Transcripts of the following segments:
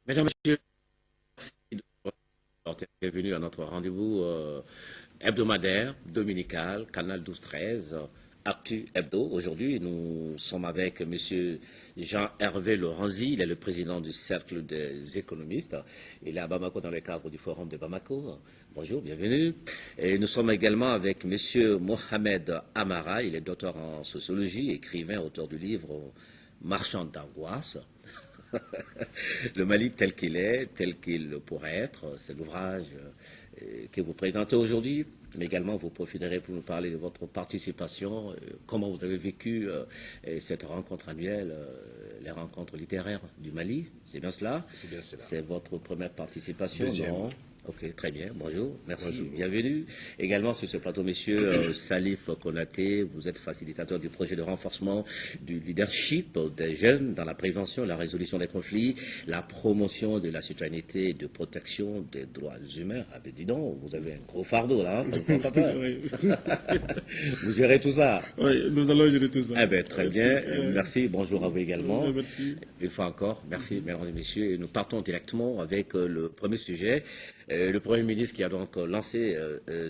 Mesdames, Messieurs, merci d'être bienvenue à notre rendez-vous hebdomadaire, dominical, Canal 12-13, Actu Hebdo. Aujourd'hui, nous sommes avec Monsieur Jean-Hervé Lorenzi, il est le président du Cercle des économistes. Il est à Bamako dans le cadre du Forum de Bamako. Bonjour, bienvenue. Et nous sommes également avec Monsieur Mohamed Amara, il est docteur en sociologie, écrivain, auteur du livre Marchand d'angoisse. Le Mali tel qu'il pourrait être, c'est l'ouvrage que vous présentez aujourd'hui, mais également vous profiterez pour nous parler de votre participation, comment vous avez vécu cette rencontre annuelle, les rencontres littéraires du Mali, c'est bien cela? C'est bien cela. C'est votre première participation, Deuxième. non? Ok, très bien, bonjour, merci, Bonjour. bienvenue. Également sur ce plateau, monsieur Salif Konaté, vous êtes facilitateur du projet de renforcement du leadership des jeunes dans la prévention et la résolution des conflits, la promotion de la citoyenneté et de protection des droits humains. Ah ben dis donc, vous avez un gros fardeau là, hein, ça ne vous fait pas peur. Oui. Vous gérez tout ça? Oui, nous allons gérer tout ça. Eh ben, très Merci. bien, merci, bonjour à vous également. Merci. Une fois encore, merci, mesdames et messieurs. Et nous partons directement avec le premier sujet. Le Premier ministre qui a donc lancé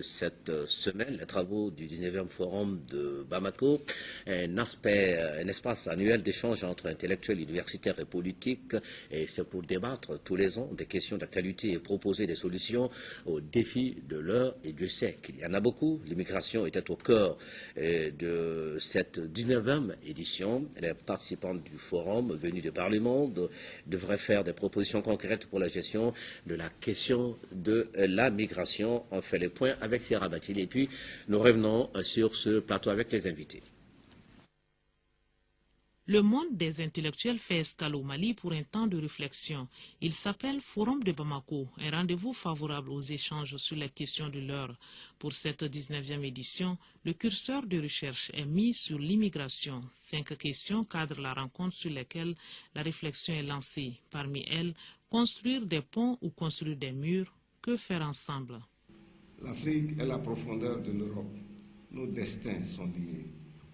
cette semaine les travaux du 19e Forum de Bamako, un espace annuel d'échange entre intellectuels, universitaires et politiques. Et c'est pour débattre tous les ans des questions d'actualité et proposer des solutions aux défis de l'heure. Et Dieu sait qu'il y en a beaucoup. L'immigration était au cœur de cette 19e édition. Les participants du forum venus de par le monde devraient faire des propositions concrètes pour la gestion de la question de la migration. On fait les points avec Sierra Batil et puis nous revenons sur ce plateau avec les invités. Le monde des intellectuels fait escale au Mali pour un temps de réflexion. Il s'appelle Forum de Bamako, un rendez-vous favorable aux échanges sur les questions de l'heure. Pour cette 19e édition, le curseur de recherche est mis sur l'immigration. 5 questions cadrent la rencontre sur lesquelles la réflexion est lancée. Parmi elles, construire des ponts ou construire des murs, que faire ensemble? L'Afrique est la profondeur de l'Europe. Nos destins sont liés.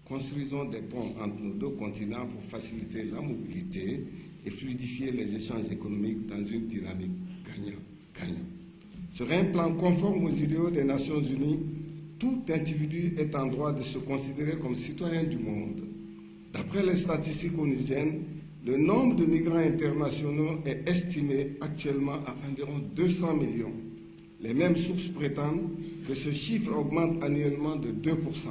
Construisons des ponts entre nos deux continents pour faciliter la mobilité et fluidifier les échanges économiques dans une dynamique gagnant-gagnant. Sur un plan conforme aux idéaux des Nations Unies, tout individu est en droit de se considérer comme citoyen du monde. D'après les statistiques onusiennes, le nombre de migrants internationaux est estimé actuellement à environ 200 millions. Les mêmes sources prétendent que ce chiffre augmente annuellement de 2%.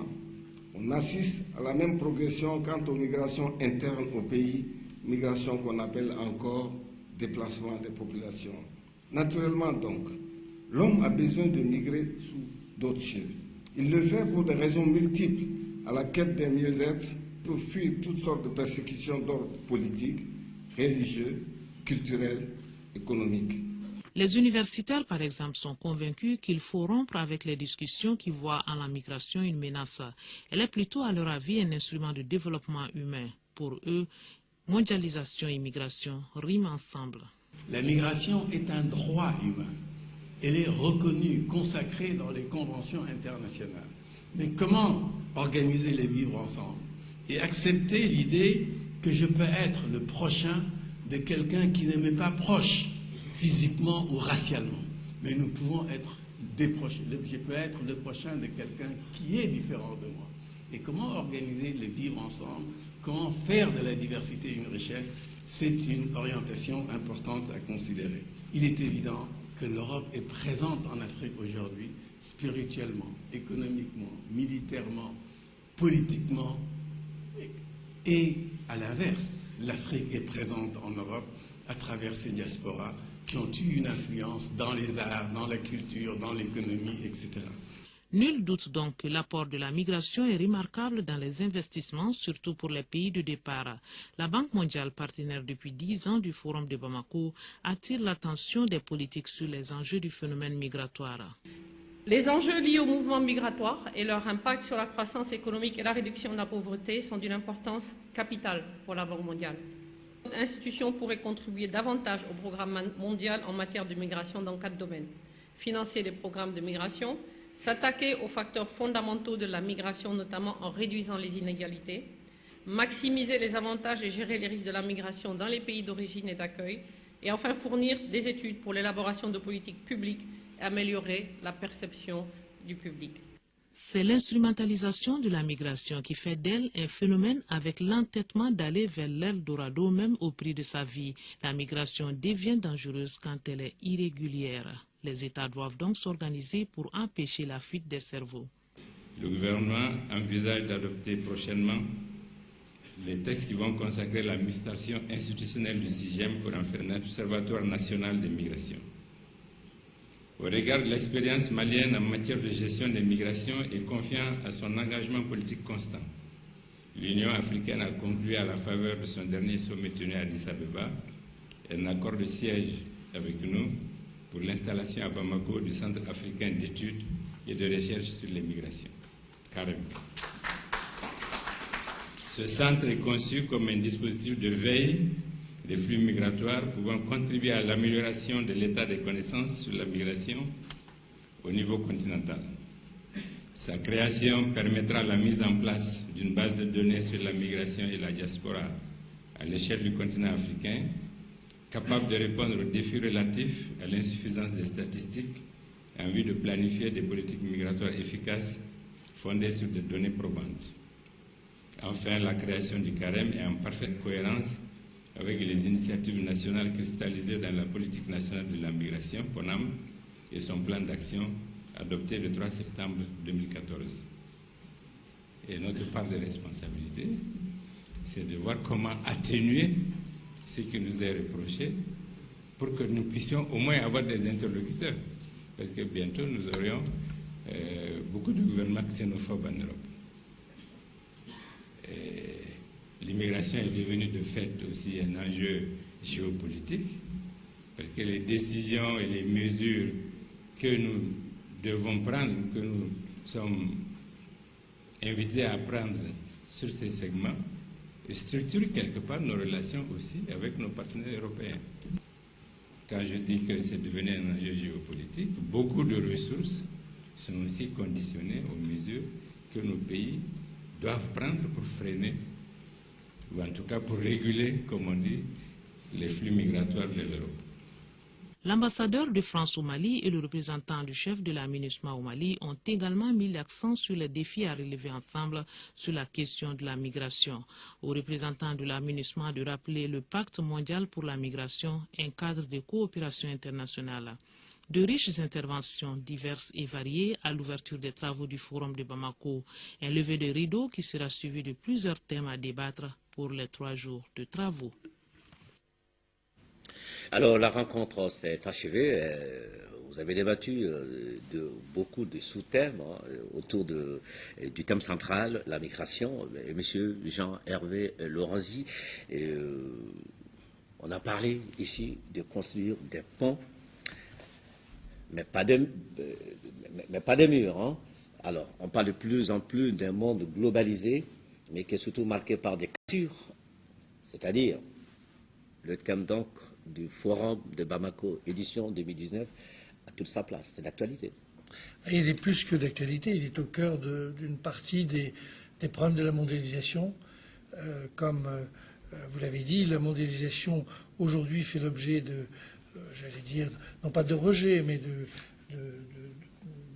On assiste à la même progression quant aux migrations internes au pays, migration qu'on appelle encore déplacement des populations. Naturellement donc, l'homme a besoin de migrer sous d'autres cieux. Il le fait pour des raisons multiples, à la quête d'un mieux-être, pour fuir toutes sortes de persécutions d'ordre politique, religieux, culturel, économique. Les universitaires, par exemple, sont convaincus qu'il faut rompre avec les discussions qui voient en la migration une menace. Elle est plutôt, à leur avis, un instrument de développement humain. Pour eux, mondialisation et migration riment ensemble. La migration est un droit humain. Elle est reconnue, consacrée dans les conventions internationales. Mais comment organiser les vivre ensemble et accepter l'idée que je peux être le prochain de quelqu'un qui ne m'est pas proche physiquement ou racialement, mais nous pouvons être des proches. Je peux être le prochain de quelqu'un qui est différent de moi. Et comment organiser le vivre ensemble, comment faire de la diversité une richesse, c'est une orientation importante à considérer. Il est évident que l'Europe est présente en Afrique aujourd'hui, spirituellement, économiquement, militairement, politiquement, et à l'inverse, l'Afrique est présente en Europe à travers ces diasporas qui ont eu une influence dans les arts, dans la culture, dans l'économie, etc. Nul doute donc que l'apport de la migration est remarquable dans les investissements, surtout pour les pays de départ. La Banque mondiale, partenaire depuis 10 ans du Forum de Bamako, attire l'attention des politiques sur les enjeux du phénomène migratoire. Les enjeux liés au mouvement migratoire et leur impact sur la croissance économique et la réduction de la pauvreté sont d'une importance capitale pour la Banque mondiale. Notre institution pourrait contribuer davantage au programme mondial en matière de migration dans 4 domaines. Financer les programmes de migration, s'attaquer aux facteurs fondamentaux de la migration, notamment en réduisant les inégalités, maximiser les avantages et gérer les risques de la migration dans les pays d'origine et d'accueil, Et enfin, fournir des études pour l'élaboration de politiques publiques et améliorer la perception du public. C'est l'instrumentalisation de la migration qui fait d'elle un phénomène avec l'entêtement d'aller vers l'Eldorado même au prix de sa vie. La migration devient dangereuse quand elle est irrégulière. Les États doivent donc s'organiser pour empêcher la fuite des cerveaux. Le gouvernement envisage d'adopter prochainement les textes qui vont consacrer l'administration institutionnelle du CIGEM pour en faire un observatoire national des migrations. Au regard de l'expérience malienne en matière de gestion des migrations et confiant à son engagement politique constant, l'Union africaine a conclu à la faveur de son dernier sommet tenu à Addis Abeba un accord de siège avec nous pour l'installation à Bamako du Centre africain d'études et de recherche sur les migrations, CAREM. Ce centre est conçu comme un dispositif de veille des flux migratoires pouvant contribuer à l'amélioration de l'état des connaissances sur la migration au niveau continental. Sa création permettra la mise en place d'une base de données sur la migration et la diaspora à l'échelle du continent africain, capable de répondre aux défis relatifs à l'insuffisance des statistiques en vue de planifier des politiques migratoires efficaces fondées sur des données probantes. Enfin, la création du CAREM est en parfaite cohérence avec les initiatives nationales cristallisées dans la politique nationale de la migration, PONAM, et son plan d'action adopté le 3 septembre 2014. Et notre part de responsabilité, c'est de voir comment atténuer ce qui nous est reproché pour que nous puissions au moins avoir des interlocuteurs. Parce que bientôt, nous aurions beaucoup de gouvernements xénophobes en Europe. L'immigration est devenue de fait aussi un enjeu géopolitique, parce que les décisions et les mesures que nous devons prendre, que nous sommes invités à prendre sur ces segments, structurent quelque part nos relations aussi avec nos partenaires européens. Quand je dis que c'est devenu un enjeu géopolitique, beaucoup de ressources sont aussi conditionnées aux mesures que nos pays doivent prendre pour freiner, ou en tout cas pour réguler, comme on dit, les flux migratoires de l'Europe. L'ambassadeur de France au Mali et le représentant du chef de la MINUSMA au Mali ont également mis l'accent sur les défis à relever ensemble sur la question de la migration. Aux représentants de la MINUSMA de rappeler le pacte mondial pour la migration, un cadre de coopération internationale. De riches interventions diverses et variées à l'ouverture des travaux du Forum de Bamako, un lever de rideau qui sera suivi de plusieurs thèmes à débattre pour les 3 jours de travaux. Alors, la rencontre s'est achevée. Vous avez débattu de beaucoup de sous-thèmes autour du thème central, la migration. Et Monsieur Jean-Hervé Lorenzi, on a parlé ici de construire des ponts, mais pas des murs. Hein. Alors, on parle de plus en plus d'un monde globalisé, mais qui est surtout marqué par des cassures, c'est-à-dire le thème donc du Forum de Bamako, édition 2019, a toute sa place. C'est d'actualité. Il est plus que d'actualité, il est au cœur d'une partie des problèmes de la mondialisation. Comme vous l'avez dit, la mondialisation aujourd'hui fait l'objet de, j'allais dire, non pas de rejet, mais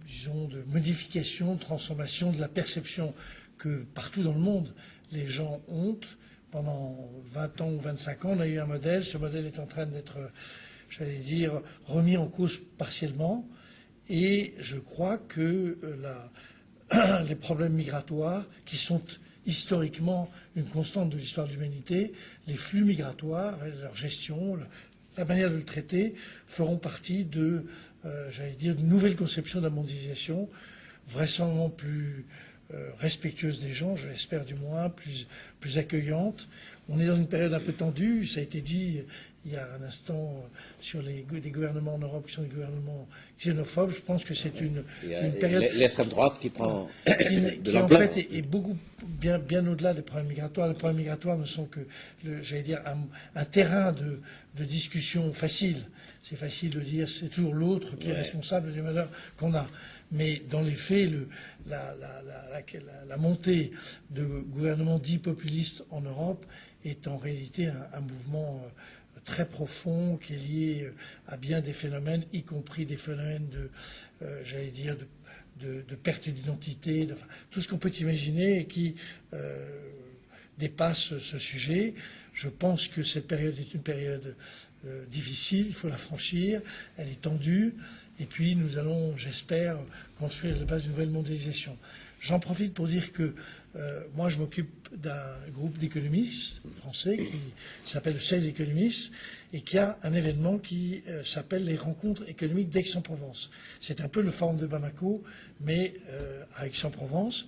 disons, de modification, de transformation de la perception que partout dans le monde, les gens ont. Pendant 20 ans ou 25 ans, on a eu un modèle. Ce modèle est en train d'être, j'allais dire, remis en cause partiellement. Et je crois que les problèmes migratoires, qui sont historiquement une constante de l'histoire de l'humanité, les flux migratoires, leur gestion, la manière de le traiter, feront partie de, j'allais dire, de nouvelles conceptions de la mondialisation, vraisemblablement plus respectueuse des gens, je l'espère du moins, plus accueillante. On est dans une période un peu tendue, ça a été dit il y a un instant sur des gouvernements en Europe qui sont des gouvernements xénophobes. Je pense que c'est une période... L'extrême droite qui prend qui en fait est beaucoup bien au-delà des problèmes migratoires. Les problèmes migratoires ne sont que, j'allais dire, un terrain de discussion facile. C'est facile de dire c'est toujours l'autre qui est responsable des malheurs qu'on a. Mais dans les faits, la montée de gouvernements dits populistes en Europe est en réalité un mouvement très profond qui est lié à bien des phénomènes, y compris des phénomènes j'allais dire, de perte d'identité, enfin, tout ce qu'on peut imaginer et qui dépasse ce sujet. Je pense que cette période est une période difficile, il faut la franchir, elle est tendue, et puis nous allons, j'espère, construire la base d'une nouvelle mondialisation. J'en profite pour dire que moi je m'occupe d'un groupe d'économistes français qui s'appelle le 16 économistes et qui a un événement qui s'appelle les rencontres économiques d'Aix-en-Provence. C'est un peu le forum de Bamako, mais à Aix-en-Provence.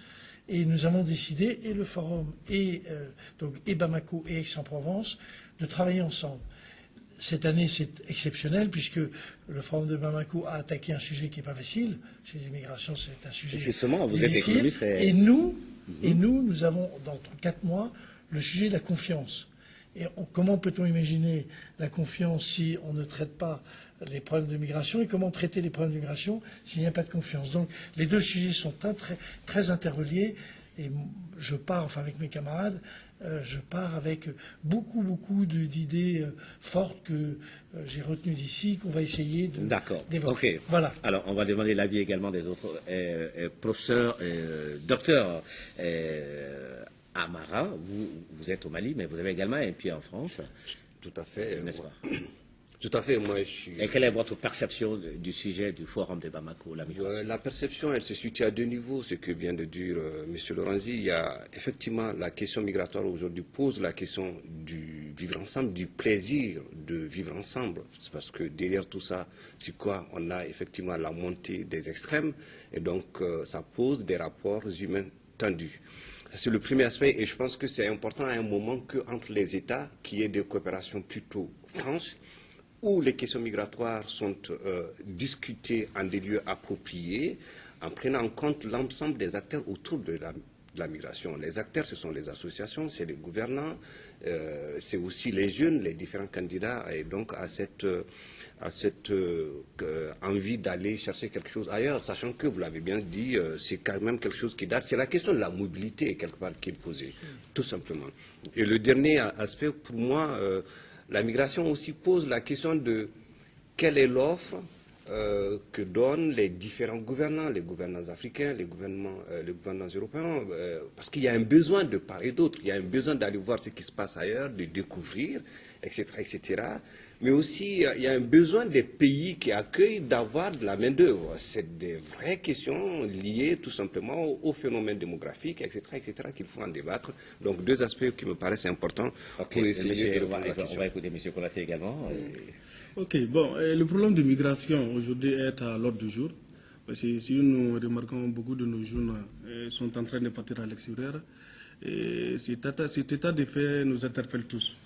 Et nous avons décidé, et le forum, et Bamako et Aix-en-Provence, de travailler ensemble. Cette année, c'est exceptionnel puisque le forum de Bamako a attaqué un sujet qui n'est pas facile. Chez l'immigration, c'est un sujet justement, vous difficile. êtes économiste. Et nous avons, dans 4 mois, le sujet de la confiance. Et comment peut-on imaginer la confiance si on ne traite pas les problèmes de migration et comment traiter les problèmes de migration s'il n'y a pas de confiance. Donc les deux sujets sont très, très interreliés et je pars, enfin avec mes camarades, je pars avec beaucoup d'idées fortes que j'ai retenues d'ici, qu'on va essayer de d'évoquer. Ok. Voilà. Alors, on va demander l'avis également des autres. Professeur, docteur Amara, vous êtes au Mali, mais vous avez également un pied en France. Tout à fait. N'est-ce pas? Tout à fait, moi je suis... Et quelle est votre perception du sujet du forum de Bamako, la migration? La perception, elle se situe à 2 niveaux, ce que vient de dire M. Lorenzi. Il y a effectivement la question migratoire aujourd'hui pose la question du vivre ensemble, du plaisir de vivre ensemble. C'est parce que derrière tout ça, c'est quoi? On a effectivement la montée des extrêmes et donc ça pose des rapports humains tendus. C'est le premier aspect et je pense que c'est important à un moment qu'entre les États, qu'il y ait des coopérations plutôt franches, où les questions migratoires sont discutées en des lieux appropriés, en prenant en compte l'ensemble des acteurs autour de la migration. Les acteurs, ce sont les associations, c'est les gouvernants, c'est aussi les jeunes, les différents candidats, et donc à cette envie d'aller chercher quelque chose ailleurs, sachant que, vous l'avez bien dit, c'est quand même quelque chose qui date, c'est la question de la mobilité, quelque part, qui est posée, tout simplement. Et le dernier aspect, pour moi, la migration aussi pose la question de quelle est l'offre que donnent les différents gouvernants, les gouvernants africains, les gouvernants européens, parce qu'il y a un besoin de part et d'autre, il y a un besoin d'aller voir ce qui se passe ailleurs, de découvrir, etc., etc. Mais aussi, il y a un besoin des pays qui accueillent d'avoir de la main-d'œuvre. C'est des vraies questions liées tout simplement au phénomène démographique, etc., etc., qu'il faut en débattre. Donc, 2 aspects qui me paraissent importants pour essayer de répondre à la question. On va écouter M. Konaté également. Ok, bon, le problème de migration aujourd'hui est à l'ordre du jour. Parce que si nous remarquons, beaucoup de nos jeunes sont en train de partir à l'extérieur. Cet état de fait nous interpelle tous.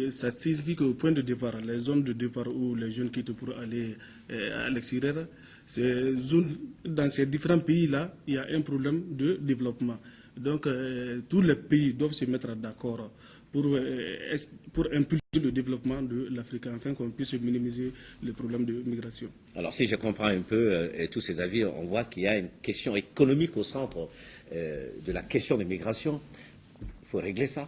Ça signifie qu'au point de départ, les zones de départ où les jeunes quittent pour aller à l'extérieur, dans ces différents pays-là, il y a un problème de développement. Donc, tous les pays doivent se mettre d'accord pour impulser le développement de l'Afrique, afin qu'on puisse minimiser le problème de migration. Alors, si je comprends un peu tous ces avis, on voit qu'il y a une question économique au centre de la question de migration. Il faut régler ça.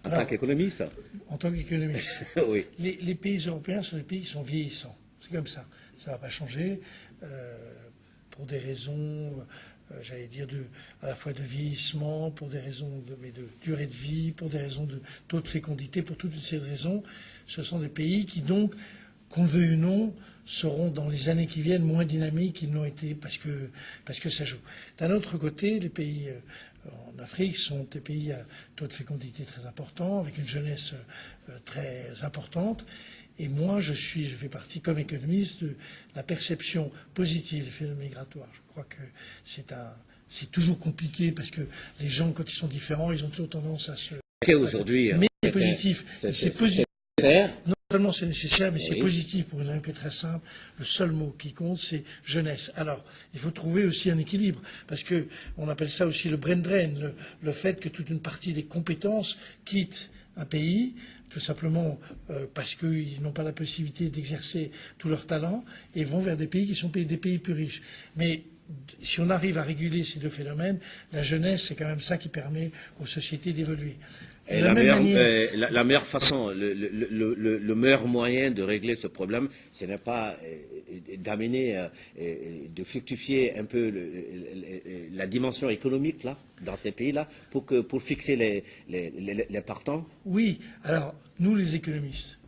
En tant qu'économiste. En tant qu'économiste. Oui. Les pays européens sont des pays qui sont vieillissants. C'est comme ça. Ça ne va pas changer pour des raisons, j'allais dire, à la fois de vieillissement, pour des raisons de durée de vie, pour des raisons de taux de fécondité, pour toutes ces raisons. Ce sont des pays qui, donc, qu'on le veuille ou non, seront dans les années qui viennent moins dynamiques qu'ils n'ont été parce que ça joue. D'un autre côté, les pays en Afrique sont des pays à taux de fécondité très important, avec une jeunesse très importante. Et moi, je fais partie, comme économiste, de la perception positive des phénomènes migratoires. Je crois que c'est toujours compliqué parce que les gens, quand ils sont différents, ils ont toujours tendance à se... Aujourd'hui, mais c'est positif. C'est positif. Non seulement c'est nécessaire, mais c'est positif pour une raison qui est très simple. Le seul mot qui compte, c'est jeunesse. Alors, il faut trouver aussi un équilibre, parce que on appelle ça aussi le brain drain, le fait que toute une partie des compétences quitte un pays, tout simplement parce qu'ils n'ont pas la possibilité d'exercer tout leur talent, et vont vers des pays qui sont des pays plus riches. Mais si on arrive à réguler ces deux phénomènes, la jeunesse, c'est quand même ça qui permet aux sociétés d'évoluer. Et la meilleure façon, le meilleur moyen de régler ce problème, ce n'est pas d'amener, de fructifier un peu la dimension économique là, dans ces pays-là, pour fixer les partants. Oui, alors nous les économistes,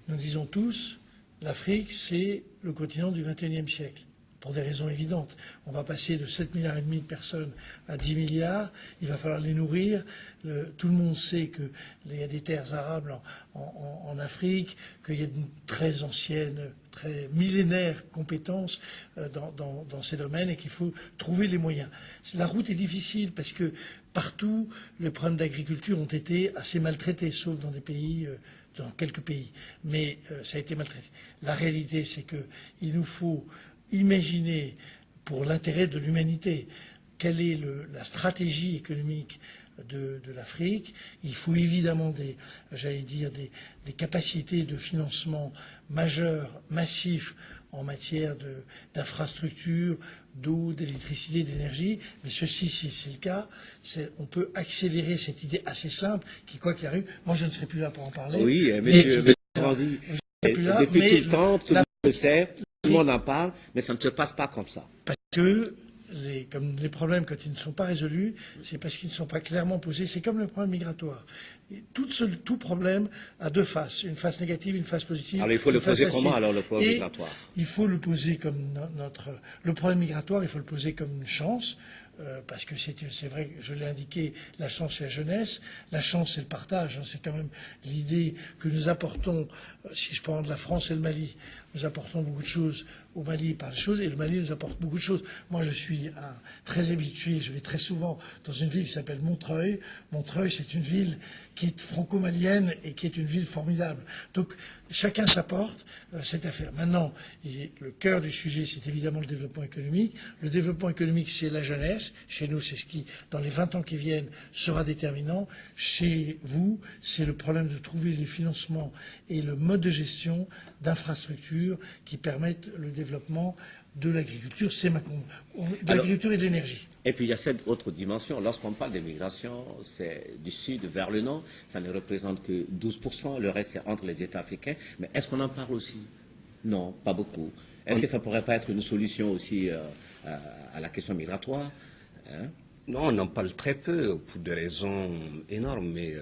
nous disons tous, l'Afrique c'est le continent du XXIe siècle. Pour des raisons évidentes. On va passer de 7,5 milliards de personnes à 10 milliards, il va falloir les nourrir. Tout le monde sait qu'il y a des terres arables en Afrique, qu'il y a de très anciennes, très millénaires compétences dans ces domaines et qu'il faut trouver les moyens. La route est difficile parce que partout, les problèmes d'agriculture ont été assez maltraités, sauf dans des pays... dans quelques pays. Mais ça a été maltraité. La réalité, c'est qu'il nous faut imaginer, pour l'intérêt de l'humanité, quelle est la stratégie économique de l'Afrique. Il faut évidemment des capacités de financement majeures, massifs, en matière d'infrastructures, d'eau, d'électricité, d'énergie. Mais ceci, si c'est le cas, on peut accélérer cette idée assez simple qui, quoi qu'il arrive, moi je ne serai plus là pour en parler. Oui, monsieur Franzi, depuis tout le temps, tout le monde le sait. Tout le monde en parle, mais ça ne se passe pas comme ça. Parce que comme les problèmes, quand ils ne sont pas résolus, c'est parce qu'ils ne sont pas clairement posés. C'est comme le problème migratoire. Et tout problème a deux faces, une face négative, une face positive. Alors il faut le poser comment alors le problème migratoire? Il faut le poser comme le problème migratoire, il faut le poser comme une chance. Parce que c'est vrai, je l'ai indiqué, la chance c'est la jeunesse, la chance c'est le partage, hein, c'est quand même l'idée que nous apportons, si je prends de la France et le Mali, nous apportons beaucoup de choses au Mali par les choses, et le Mali nous apporte beaucoup de choses. Moi je suis très habitué, je vais très souvent dans une ville qui s'appelle Montreuil. Montreuil c'est une ville qui est franco-malienne et qui est une ville formidable. Donc chacun s'apporte cette affaire. Maintenant, le cœur du sujet c'est évidemment le développement économique. Le développement économique c'est la jeunesse. Chez nous, c'est ce qui, dans les 20 ans qui viennent, sera déterminant. Chez vous, c'est le problème de trouver les financements et le mode de gestion d'infrastructures qui permettent le développement de l'agriculture, de l'agriculture et de l'énergie. Et puis il y a cette autre dimension. Lorsqu'on parle d'immigration, c'est du sud vers le nord. Ça ne représente que 12%. Le reste, c'est entre les États africains. Mais est-ce qu'on en parle aussi? Non, pas beaucoup. Est-ce que ça ne pourrait pas être une solution aussi à la question migratoire? Non, on en parle très peu pour des raisons énormes, mais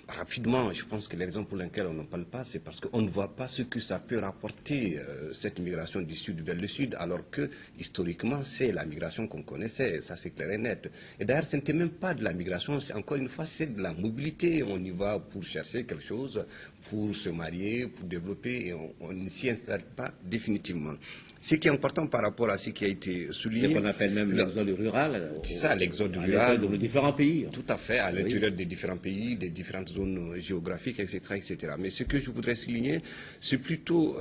rapidement, je pense que les raisons pour lesquelles on n'en parle pas, c'est parce qu'on ne voit pas ce que ça peut rapporter, cette migration du sud vers le sud, alors que, historiquement, c'est la migration qu'on connaissait, ça c'est clair et net. Et d'ailleurs, ce n'était même pas de la migration, encore une fois, c'est de la mobilité. On y va pour chercher quelque chose, pour se marier, pour développer, et on ne s'y installe pas définitivement. Ce qui est important par rapport à ce qui a été souligné... Ce qu'on appelle même l'exode rural. C'est ça, l'exode rural. Dans les différents pays. Tout à fait, à l'intérieur des différents pays, des différentes zones géographiques, etc., etc. Mais ce que je voudrais souligner, c'est plutôt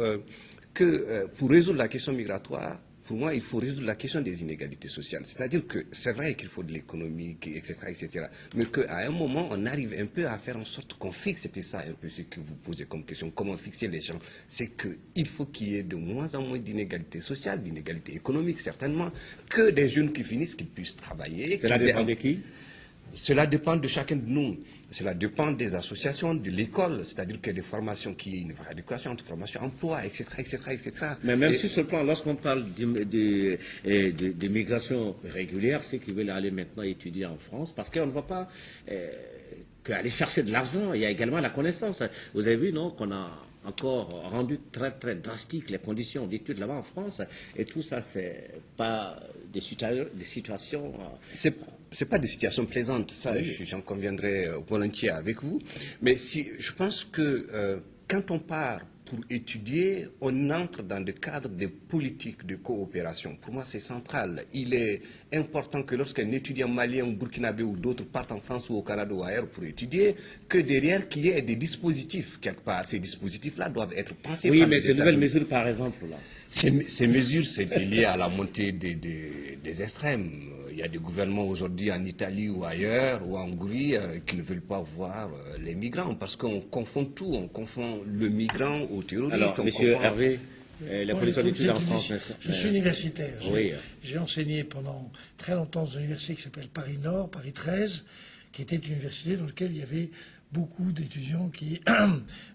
que pour résoudre la question migratoire, pour moi, il faut résoudre la question des inégalités sociales. C'est-à-dire que c'est vrai qu'il faut de l'économie, etc., etc., mais qu'à un moment, on arrive un peu à faire en sorte qu'on fixe, c'était ça un peu ce que vous posez comme question, comment fixer les gens. C'est qu'il faut qu'il y ait de moins en moins d'inégalités sociales, d'inégalités économiques, certainement, que des jeunes qui finissent, qu'ils puissent travailler. Cela dépend de qui? Cela dépend de chacun de nous. Cela dépend des associations, de l'école, c'est-à-dire qu'il y a des formations qui est une vraie éducation, une formation emploi, etc., etc., etc. Mais même sur ce plan, lorsqu'on parle de migration régulière, c'est qu'ils veulent aller maintenant étudier en France, parce qu'on ne voit pas qu'aller chercher de l'argent, il y a également la connaissance. Vous avez vu, non, qu'on a encore rendu très, très drastique les conditions d'études là-bas en France, et tout ça, c'est pas des situations... C'est pas des situations plaisantes, ça, oui. J'en conviendrai volontiers avec vous. Mais je pense que quand on part pour étudier, on entre dans le cadre des politiques de coopération. Pour moi, c'est central. Il est important que lorsqu'un étudiant malien ou burkinabé ou d'autres partent en France ou au Canada ou ailleurs pour étudier, que derrière, qu'il y ait des dispositifs quelque part. Ces dispositifs-là doivent être pensés par les États. Oui, mais ces nouvelles mesures, par exemple, là. Ces mesures, c'est lié à la montée des extrêmes. Il y a des gouvernements aujourd'hui en Italie ou ailleurs, ou en Hongrie, qui ne veulent pas voir les migrants, parce qu'on confond tout. On confond le migrant au terroriste. Alors, monsieur Hervé, La position d'études en France. Je suis universitaire. Oui. J'ai enseigné pendant très longtemps dans une université qui s'appelle Paris Nord, Paris 13, qui était une université dans laquelle il y avait beaucoup d'étudiants qui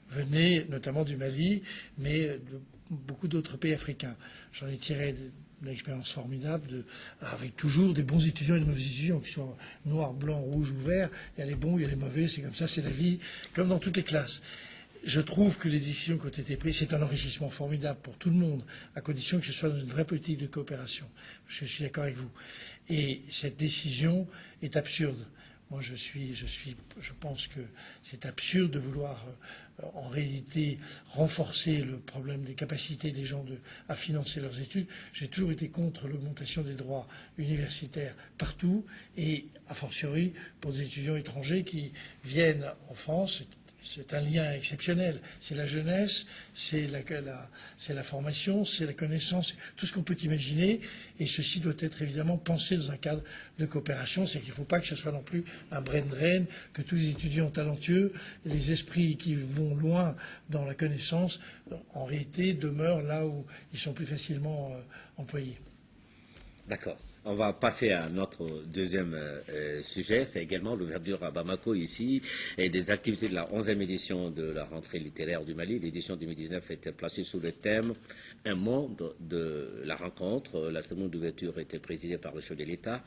venaient notamment du Mali, mais de beaucoup d'autres pays africains. J'en ai tiré une expérience formidable, avec toujours des bons étudiants et des mauvais étudiants, qui soient noirs, blancs, rouges ou verts. Il y a les bons, il y a les mauvais, c'est comme ça, c'est la vie, comme dans toutes les classes. Je trouve que les décisions qui ont été prises, c'est un enrichissement formidable pour tout le monde, à condition que ce soit dans une vraie politique de coopération. Je suis d'accord avec vous. Et cette décision est absurde. Moi, je pense que c'est absurde de vouloir, en réalité, renforcer le problème des capacités des gens à financer leurs études. J'ai toujours été contre l'augmentation des droits universitaires partout, et a fortiori pour des étudiants étrangers qui viennent en France. C'est un lien exceptionnel. C'est la jeunesse, c'est la formation, c'est la connaissance, tout ce qu'on peut imaginer. Et ceci doit être évidemment pensé dans un cadre de coopération. C'est qu'il ne faut pas que ce soit non plus un brain drain, que tous les étudiants talentueux, les esprits qui vont loin dans la connaissance, en réalité demeurent là où ils sont plus facilement employés. D'accord. On va passer à notre deuxième sujet, c'est également l'ouverture à Bamako ici et des activités de la 11e édition de la rentrée littéraire du Mali. L'édition 2019 était placée sous le thème « Un monde de la rencontre ». La cérémonie d'ouverture était présidée par le chef de l'État,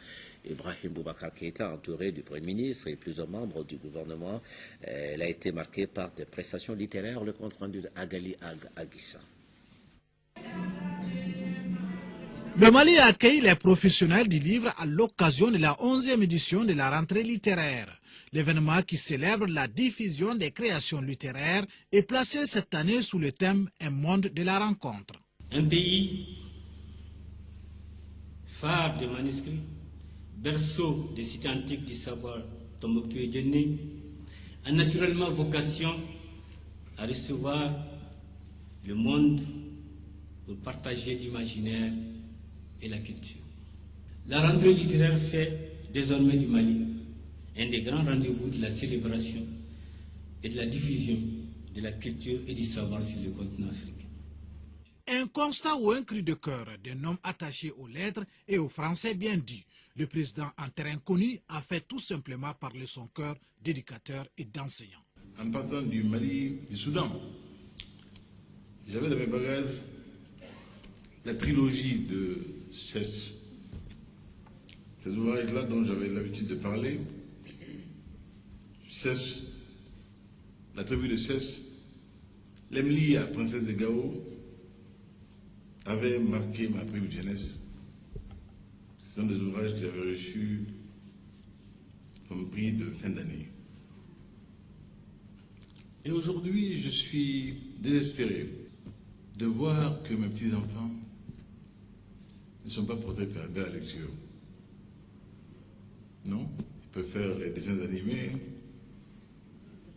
Ibrahim Boubacar Keïta, entouré du Premier ministre et plusieurs membres du gouvernement. Elle a été marquée par des prestations littéraires, le compte rendu d'Agali Aguissa. Le Mali a accueilli les professionnels du livre à l'occasion de la 11e édition de la rentrée littéraire. L'événement qui célèbre la diffusion des créations littéraires est placé cette année sous le thème « Un monde de la rencontre ». Un pays phare des manuscrits, berceau des cités antiques du savoir Tombouctou et Djenné, a naturellement vocation à recevoir le monde pour partager l'imaginaire et la culture. La rentrée littéraire fait désormais du Mali un des grands rendez-vous de la célébration et de la diffusion de la culture et du savoir sur le continent africain. Un constat ou un cri de cœur d'un homme attaché aux lettres et aux Français bien dit. Le président en terrain connu a fait tout simplement parler son cœur d'éducateur et d'enseignant. En partant du Mali, du Soudan, j'avais dans mes bagages la trilogie de Cesse. Ces ouvrages-là dont j'avais l'habitude de parler, Cesse, la tribu de Cesse, l'Emlia, princesse de Gao, avait marqué ma prime jeunesse. Ce sont des ouvrages que j'avais reçus comme prix de fin d'année. Et aujourd'hui, je suis désespéré de voir que mes petits-enfants ne sont pas portés vers la lecture. Non, ils peuvent faire les dessins animés,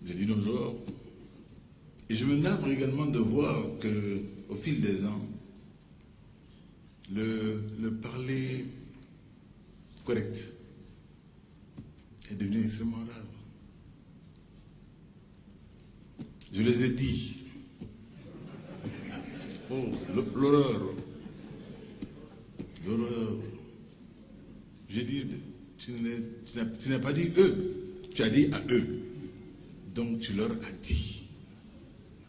les dinosaures. Et je me navrre également de voir qu'au fil des ans, le parler correct est devenu extrêmement rare. Je les ai dit. Oh, l'horreur. L'horreur. J'ai dit, tu n'as pas dit eux, tu as dit à eux. Donc tu leur as dit.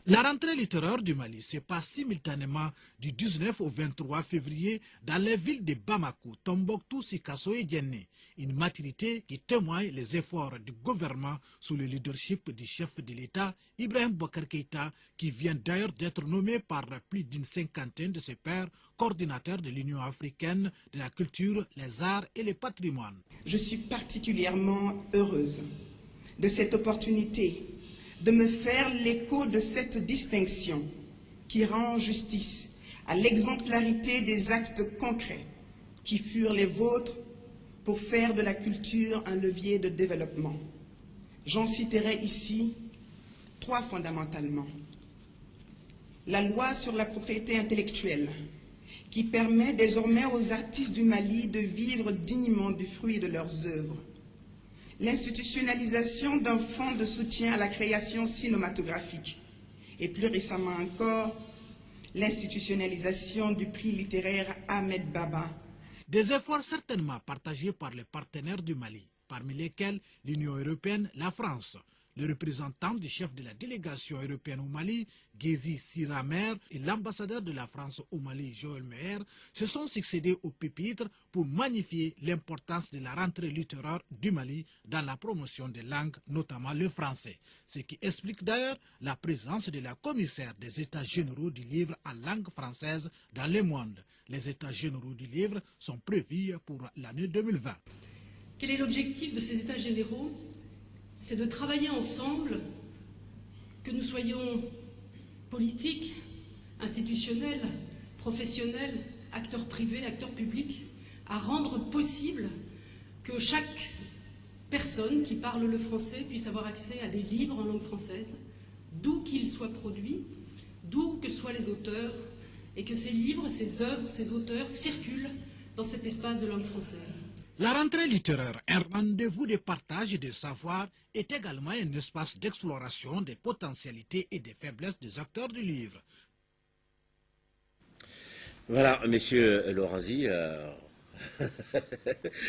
La rentrée littéraire du Mali se passe simultanément du 19 au 23 février dans les villes de Bamako, Tombouctou, Sikasso et Djenné. Une maturité qui témoigne les efforts du gouvernement sous le leadership du chef de l'État, Ibrahim Boubacar Keïta, qui vient d'ailleurs d'être nommé par plus d'une cinquantaine de ses pairs coordinateurs de l'Union africaine de la culture, les arts et le patrimoine. Je suis particulièrement heureuse de cette opportunité de me faire l'écho de cette distinction qui rend justice à l'exemplarité des actes concrets qui furent les vôtres pour faire de la culture un levier de développement. J'en citerai ici trois fondamentalement. La loi sur la propriété intellectuelle qui permet désormais aux artistes du Mali de vivre dignement du fruit de leurs œuvres. L'institutionnalisation d'un fonds de soutien à la création cinématographique et plus récemment encore, l'institutionnalisation du prix littéraire Ahmed Baba. Des efforts certainement partagés par les partenaires du Mali, parmi lesquels l'Union européenne, la France. Le représentant du chef de la délégation européenne au Mali, Ghezi Siramer, et l'ambassadeur de la France au Mali, Joël Meher, se sont succédés au pupitre pour magnifier l'importance de la rentrée littéraire du Mali dans la promotion des langues, notamment le français. Ce qui explique d'ailleurs la présence de la commissaire des États généraux du livre en langue française dans le monde. Les États généraux du livre sont prévus pour l'année 2020. Quel est l'objectif de ces États généraux? C'est de travailler ensemble, que nous soyons politiques, institutionnels, professionnels, acteurs privés, acteurs publics, à rendre possible que chaque personne qui parle le français puisse avoir accès à des livres en langue française, d'où qu'ils soient produits, d'où que soient les auteurs, et que ces livres, ces œuvres, ces auteurs circulent dans cet espace de langue française. La rentrée littéraire, un rendez-vous de partage et de savoir, est également un espace d'exploration des potentialités et des faiblesses des acteurs du livre. Voilà, monsieur Lorenzi,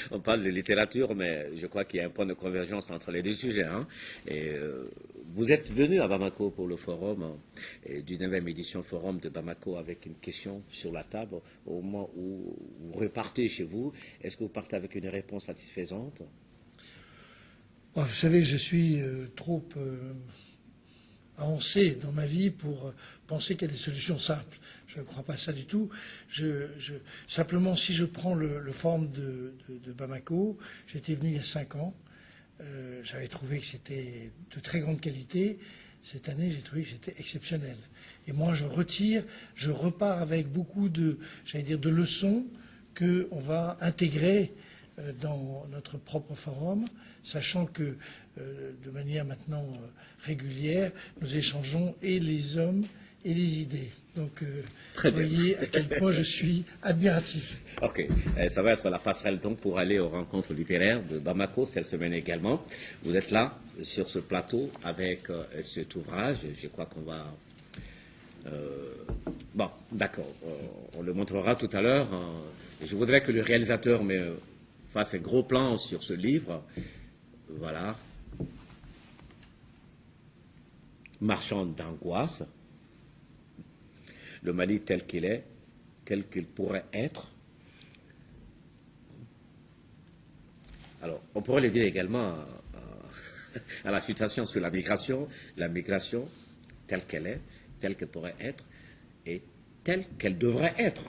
on parle de littérature, mais je crois qu'il y a un point de convergence entre les deux sujets. Hein. Et, vous êtes venu à Bamako pour le forum, 19e édition forum de Bamako, avec une question sur la table. Au moment où vous repartez chez vous, est-ce que vous partez avec une réponse satisfaisante? Vous savez, je suis trop avancé dans ma vie pour penser qu'il y a des solutions simples. Je ne crois pas ça du tout. Simplement, si je prends le forum de Bamako, j'étais venu il y a 5 ans. J'avais trouvé que c'était de très grande qualité. Cette année, j'ai trouvé que c'était exceptionnel. Et moi, je repars avec beaucoup de leçons qu'on va intégrer dans notre propre forum, sachant que de manière maintenant régulière, nous échangeons et les hommes et les idées. Donc, vous voyez à quel point je suis admiratif. Ok, ça va être la passerelle donc pour aller aux rencontres littéraires de Bamako cette semaine également. Vous êtes là sur ce plateau avec cet ouvrage. Je crois qu'on va... bon, d'accord, on le montrera tout à l'heure. Je voudrais que le réalisateur me fasse un gros plan sur ce livre. Voilà. Marchand d'angoisse. Le Mali tel qu'il est, tel qu'il pourrait être. Alors, on pourrait le dire également à la situation sur la migration telle qu'elle est, telle qu'elle pourrait être, et telle qu'elle devrait être,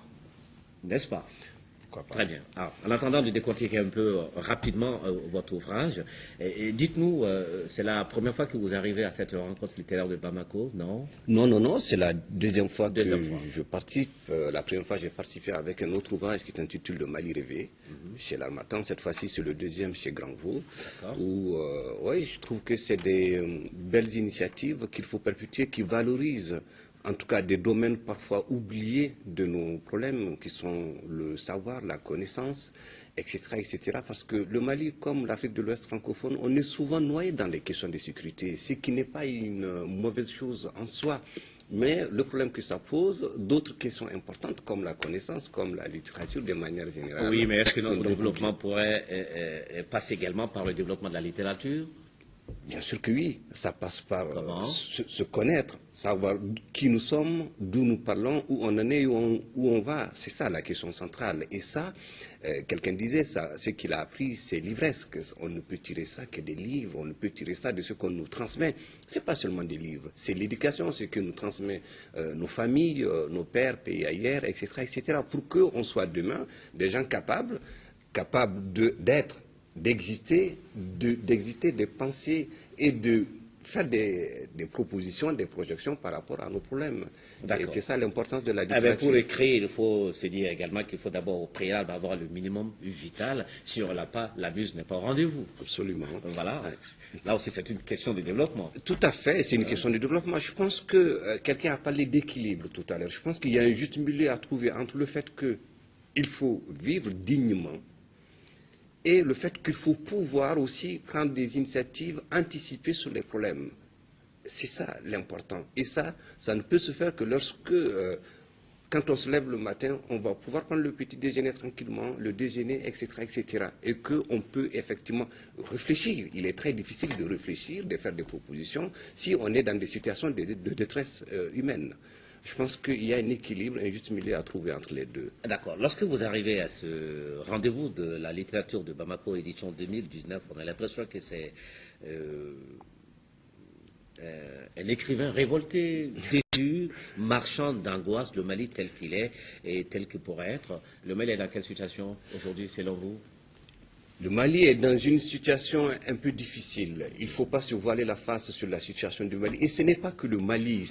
n'est-ce pas? Très bien. Alors, en attendant de décortiquer un peu rapidement votre ouvrage, dites-nous, c'est la première fois que vous arrivez à cette rencontre littéraire de Bamako, non? Non, c'est la deuxième fois que je participe. La première fois, j'ai participé avec un autre ouvrage qui s'intitule Le Mali rêvé, chez l'Harmattan. Cette fois-ci, c'est le deuxième chez Grand-Vaux, où je trouve que c'est des belles initiatives qu'il faut perpétuer, qui valorisent en tout cas des domaines parfois oubliés de nos problèmes, qui sont le savoir, la connaissance, etc., etc. Parce que le Mali, comme l'Afrique de l'Ouest francophone, on est souvent noyé dans les questions de sécurité, ce qui n'est pas une mauvaise chose en soi. Mais le problème que ça pose, d'autres questions importantes, comme la connaissance, comme la littérature, de manière générale. Oui, mais est-ce que notre développement pourrait passer également par le développement de la littérature? Bien sûr que oui, ça passe par se connaître, savoir qui nous sommes, d'où nous parlons, où on en est, où on va. C'est ça la question centrale. Et ça, quelqu'un disait, ça, ce qu'il a appris, c'est livresque. On ne peut tirer ça que des livres, on ne peut tirer ça de ce qu'on nous transmet. Ce n'est pas seulement des livres, c'est l'éducation, ce que nous transmet nos familles, nos pères, pays ailleurs, etc., etc., pour qu'on soit demain des gens capables d'être, d'exister, de penser et de faire des propositions, des projections par rapport à nos problèmes. Et c'est ça l'importance de la littérature. Pour écrire, il faut se dire également qu'il faut d'abord au préalable avoir le minimum vital. Si on ne l'a pas, la muse n'est pas au rendez-vous. Absolument. Voilà. Là aussi, c'est une question de développement. Tout à fait, c'est une question de développement. Je pense que quelqu'un a parlé d'équilibre tout à l'heure. Je pense qu'il y a un juste milieu à trouver entre le fait qu'il faut vivre dignement et le fait qu'il faut pouvoir aussi prendre des initiatives anticipées sur les problèmes. C'est ça l'important. Et ça ne peut se faire que lorsque quand on se lève le matin, on va pouvoir prendre le petit déjeuner tranquillement, le déjeuner, etc., etc. Et qu'on peut effectivement réfléchir. Il est très difficile de réfléchir, de faire des propositions, si on est dans des situations de détresse humaine. Je pense qu'il y a un équilibre, un juste milieu à trouver entre les deux. D'accord. Lorsque vous arrivez à ce rendez-vous de la littérature de Bamako, édition 2019, on a l'impression que c'est un écrivain révolté, déçu, marchand d'angoisse, le Mali tel qu'il est et tel qu'il pourrait être. Le Mali est dans quelle situation aujourd'hui, selon vous? Le Mali est dans une situation un peu difficile. Il ne faut pas se voiler la face sur la situation du Mali. Et ce n'est pas que le Mali.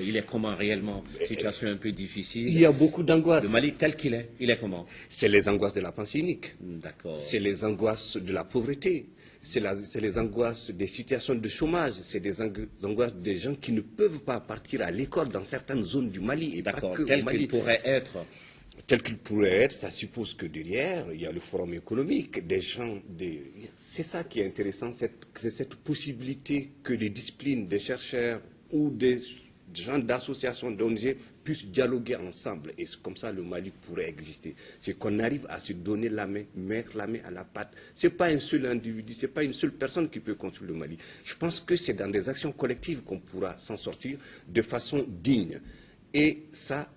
Il est comment réellement? Situation un peu difficile. Il y a beaucoup d'angoisse. Le Mali tel qu'il est, il est comment? C'est les angoisses de la pensée unique. D'accord. C'est les angoisses de la pauvreté. C'est les angoisses des situations de chômage. C'est des angoisses des gens qui ne peuvent pas partir à l'école dans certaines zones du Mali. D'accord, tel qu'il pourrait être. Tel qu'il pourrait être, ça suppose que derrière, il y a le forum économique, des gens, c'est ça qui est intéressant, c'est cette possibilité que des disciplines, des chercheurs ou des gens d'associations d'ONG puissent dialoguer ensemble. Et c'est comme ça le Mali pourrait exister. C'est qu'on arrive à se donner la main, mettre la main à la pâte. Ce n'est pas un seul individu, ce n'est pas une seule personne qui peut construire le Mali. Je pense que c'est dans des actions collectives qu'on pourra s'en sortir de façon digne. Et ça,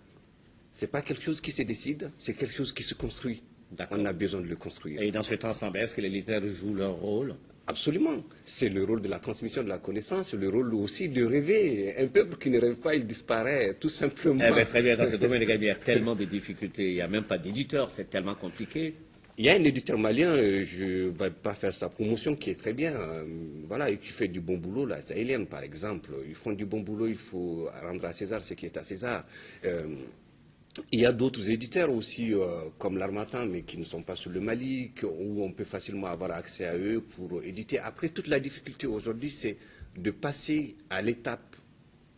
ce n'est pas quelque chose qui se décide, c'est quelque chose qui se construit. On a besoin de le construire. Et dans cet ensemble, est-ce que les littéraires jouent leur rôle? Absolument. C'est le rôle de la transmission de la connaissance, le rôle aussi de rêver. Un peuple qui ne rêve pas, il disparaît, tout simplement. Eh bien, très bien, dans ce domaine, il y a tellement de difficultés. Il n'y a même pas d'éditeur, c'est tellement compliqué. Il y a un éditeur malien, je ne vais pas faire sa promotion, qui est très bien. Voilà, et qui fait du bon boulot, la Sahélienne, par exemple. Ils font du bon boulot, il faut rendre à César ce qui est à César. Il y a d'autres éditeurs aussi, comme l'Harmattan, mais qui ne sont pas sur le Mali, où on peut facilement avoir accès à eux pour éditer. Après, toute la difficulté aujourd'hui, c'est de passer à l'étape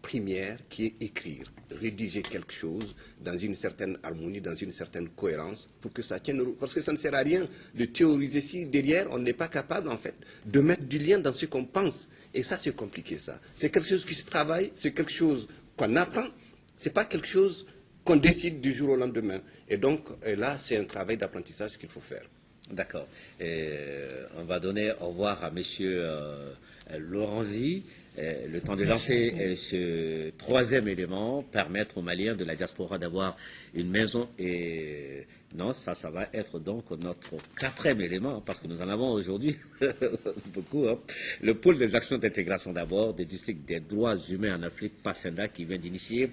première, qui est écrire, rédiger quelque chose dans une certaine harmonie, dans une certaine cohérence, pour que ça tienne. Parce que ça ne sert à rien de théoriser si derrière, on n'est pas capable, en fait, de mettre du lien dans ce qu'on pense. Et ça, c'est compliqué, ça. C'est quelque chose qui se travaille, c'est quelque chose qu'on apprend, c'est pas quelque chose qu'on décide du jour au lendemain. Et donc, là, c'est un travail d'apprentissage qu'il faut faire. D'accord. On va donner au revoir à M. Lorenzi. Le temps de lancer ce troisième élément, permettre aux Maliens de la diaspora d'avoir une maison. Et non, ça va être donc notre quatrième élément, parce que nous en avons aujourd'hui beaucoup. Hein. Le pôle des actions d'intégration d'abord, des districts des droits humains en Afrique, PASENDA, qui vient d'initier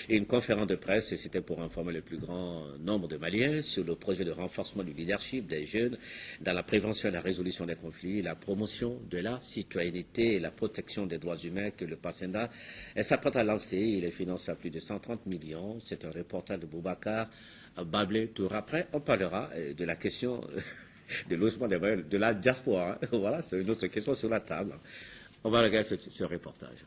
une conférence de presse, et c'était pour informer le plus grand nombre de Maliens sur le projet de renforcement du leadership des jeunes dans la prévention et la résolution des conflits, la promotion de la citoyenneté et la protection des droits humains que le PASENDA s'apprête à lancer. Il est financé à plus de 130 millions. C'est un reportage de Boubacar Bablé Tour. Après, on parlera de la question de logement de la diaspora. Voilà, c'est une autre question sur la table. On va regarder ce reportage.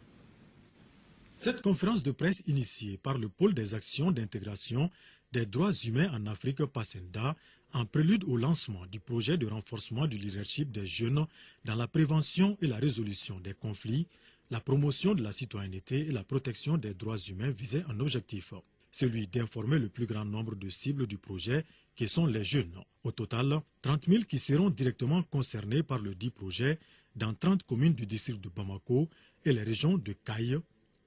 Cette conférence de presse initiée par le pôle des actions d'intégration des droits humains en Afrique, PASENDA, en prélude au lancement du projet de renforcement du leadership des jeunes dans la prévention et la résolution des conflits, la promotion de la citoyenneté et la protection des droits humains visait un objectif, celui d'informer le plus grand nombre de cibles du projet qui sont les jeunes. Au total, 30 000 qui seront directement concernés par le dit projet dans 30 communes du district de Bamako et les régions de Kaye,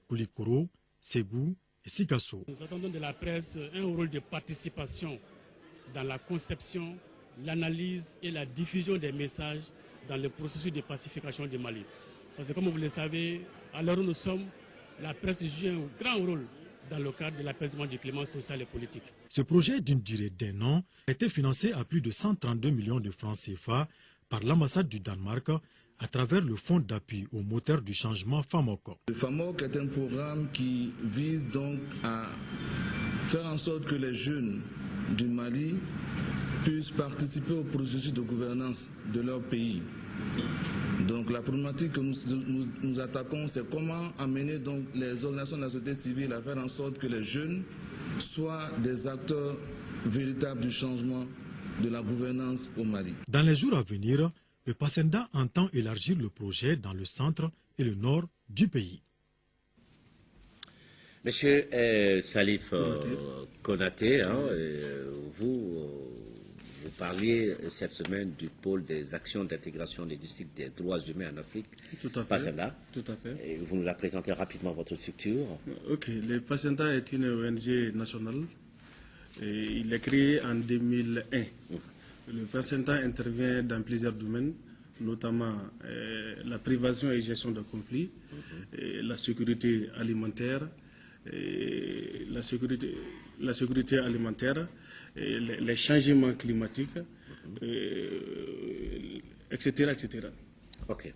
Koulikoro, Ségou et Sikasso. Nous attendons de la presse un rôle de participation dans la conception, l'analyse et la diffusion des messages dans le processus de pacification du Mali. Parce que comme vous le savez, à l'heure où nous sommes, la presse joue un grand rôle dans le cadre de l'apaisement du climat social et politique. Ce projet d'une durée d'1 an a été financé à plus de 132 millions de francs CFA par l'ambassade du Danemark à travers le fonds d'appui au moteur du changement FAMOC. Le FAMOC est un programme qui vise donc à faire en sorte que les jeunes du Mali puissent participer au processus de gouvernance de leur pays. Donc la problématique que nous attaquons, c'est comment amener donc les organisations de la société civile à faire en sorte que les jeunes soient des acteurs véritables du changement de la gouvernance au Mali. Dans les jours à venir, le PASENDA entend élargir le projet dans le centre et le nord du pays. Monsieur Salif Konaté, hein, vous parliez cette semaine du pôle des actions d'intégration logistique des droits humains en Afrique, PACENDA. Tout à fait. Et vous nous la présentez rapidement, votre structure. Ok, le PACENDA est une ONG nationale. Et il est créé en 2001. Le PACENDA intervient dans plusieurs domaines, notamment la prévention et gestion de conflits, et la sécurité alimentaire, et la sécurité alimentaire, et les changements climatiques, etc., etc. Ok.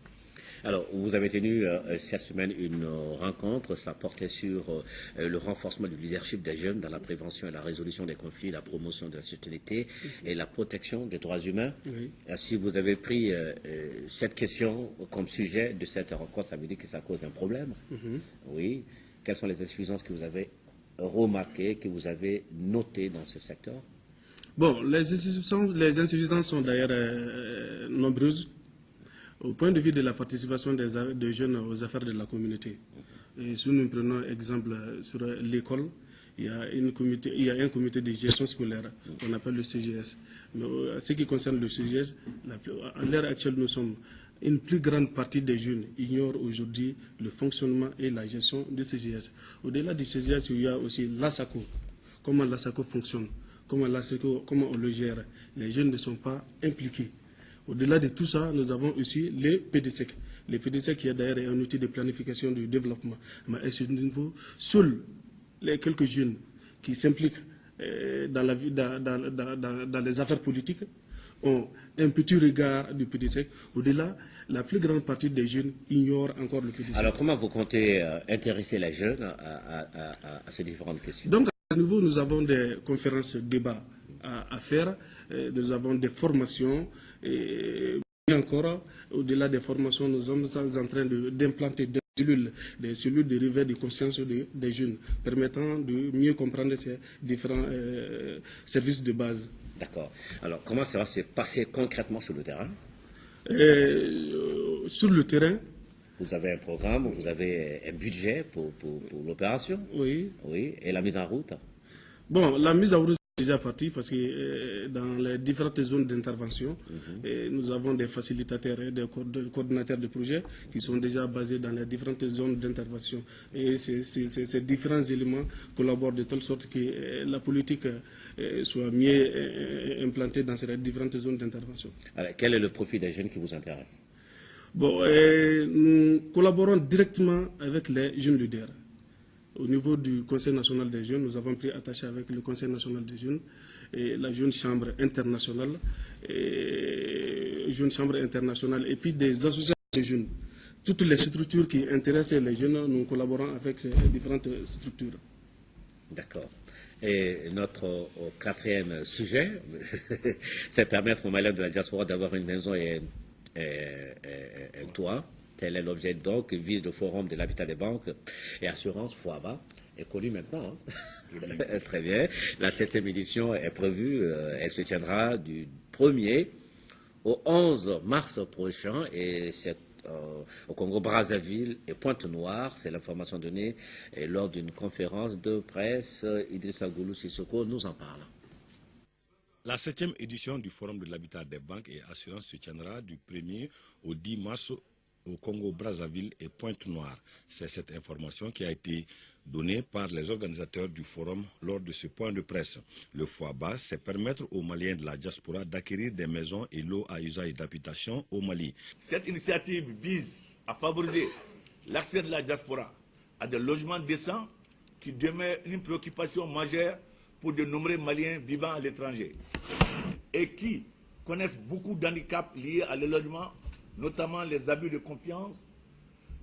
Alors, vous avez tenu cette semaine une rencontre, ça portait sur le renforcement du leadership des jeunes dans la prévention et la résolution des conflits, la promotion de la sécurité et la protection des droits humains. Oui. Si vous avez pris cette question comme sujet de cette rencontre, ça veut dire que ça cause un problème. Oui. Quelles sont les insuffisances que vous avez remarquées, que vous avez notées dans ce secteur? Bon, les insuffisances sont d'ailleurs nombreuses. Au point de vue de la participation des jeunes aux affaires de la communauté. Et si nous prenons exemple sur l'école, il y a un comité de gestion scolaire qu'on appelle le CGS. Mais en ce qui concerne le CGS, à l'heure actuelle, une plus grande partie des jeunes ignorent aujourd'hui le fonctionnement et la gestion du CGS. Au-delà du CGS, il y a aussi l'ASACO. Comment l'ASACO fonctionne, comment on le gère. Les jeunes ne sont pas impliqués. Au-delà de tout ça, nous avons aussi les PDSEC. Les PDSEC qui est d'ailleurs un outil de planification du développement. Mais à ce niveau, seuls les quelques jeunes qui s'impliquent dans les affaires politiques ont un petit regard du PDSEC. Au-delà, la plus grande partie des jeunes ignorent encore le PDSEC. Alors, comment vous comptez intéresser les jeunes à ces différentes questions? Donc, à ce niveau, nous avons des conférences débats à faire. Nous avons des formations. Et encore, au-delà des formations, nous sommes en train d'implanter des cellules de réveil de conscience des jeunes, permettant de mieux comprendre ces différents services de base. D'accord. Alors, comment ça va se passer concrètement sur le terrain? Sur le terrain, vous avez un programme, vous avez un budget pour l'opération? Oui. Oui. Et la mise en route? Bon, la mise en route est déjà partie parce que dans les différentes zones d'intervention, nous avons des facilitateurs et des coordinateurs de projets qui sont déjà basés dans les différentes zones d'intervention. Et ces différents éléments collaborent de telle sorte que la politique soit mieux implantée dans ces différentes zones d'intervention. Alors, quel est le profil des jeunes qui vous intéresse? Bon, nous collaborons directement avec les jeunes leaders. Au niveau du Conseil national des jeunes, nous avons pris attaché avec le Conseil national des jeunes et la Jeune Chambre internationale, et puis des associations de jeunes. Toutes les structures qui intéressent les jeunes, nous collaborons avec ces différentes structures. D'accord. Et notre quatrième sujet, c'est permettre aux Maliens de la diaspora d'avoir une maison et un toit. Tel est l'objet donc que vise le Forum de l'habitat des banques et assurances FOABA, est connu maintenant. Hein? Très bien. La 7e édition est prévue, elle se tiendra du 1er au 11 mars prochain et c'est au Congo-Brazzaville et Pointe-Noire. C'est l'information donnée lors d'une conférence de presse. Idrissa Goulou Sissoko nous en parle. La 7e édition du Forum de l'habitat des banques et assurances se tiendra du 1er au 10 mars au Congo-Brazzaville et Pointe-Noire. C'est cette information qui a été donnée par les organisateurs du forum lors de ce point de presse. Le FOABA, c'est permettre aux Maliens de la diaspora d'acquérir des maisons et lots à usage d'habitation au Mali. Cette initiative vise à favoriser l'accès de la diaspora à des logements décents qui demeurent une préoccupation majeure pour de nombreux Maliens vivant à l'étranger et qui connaissent beaucoup d'handicaps liés à le logement, notamment les abus de confiance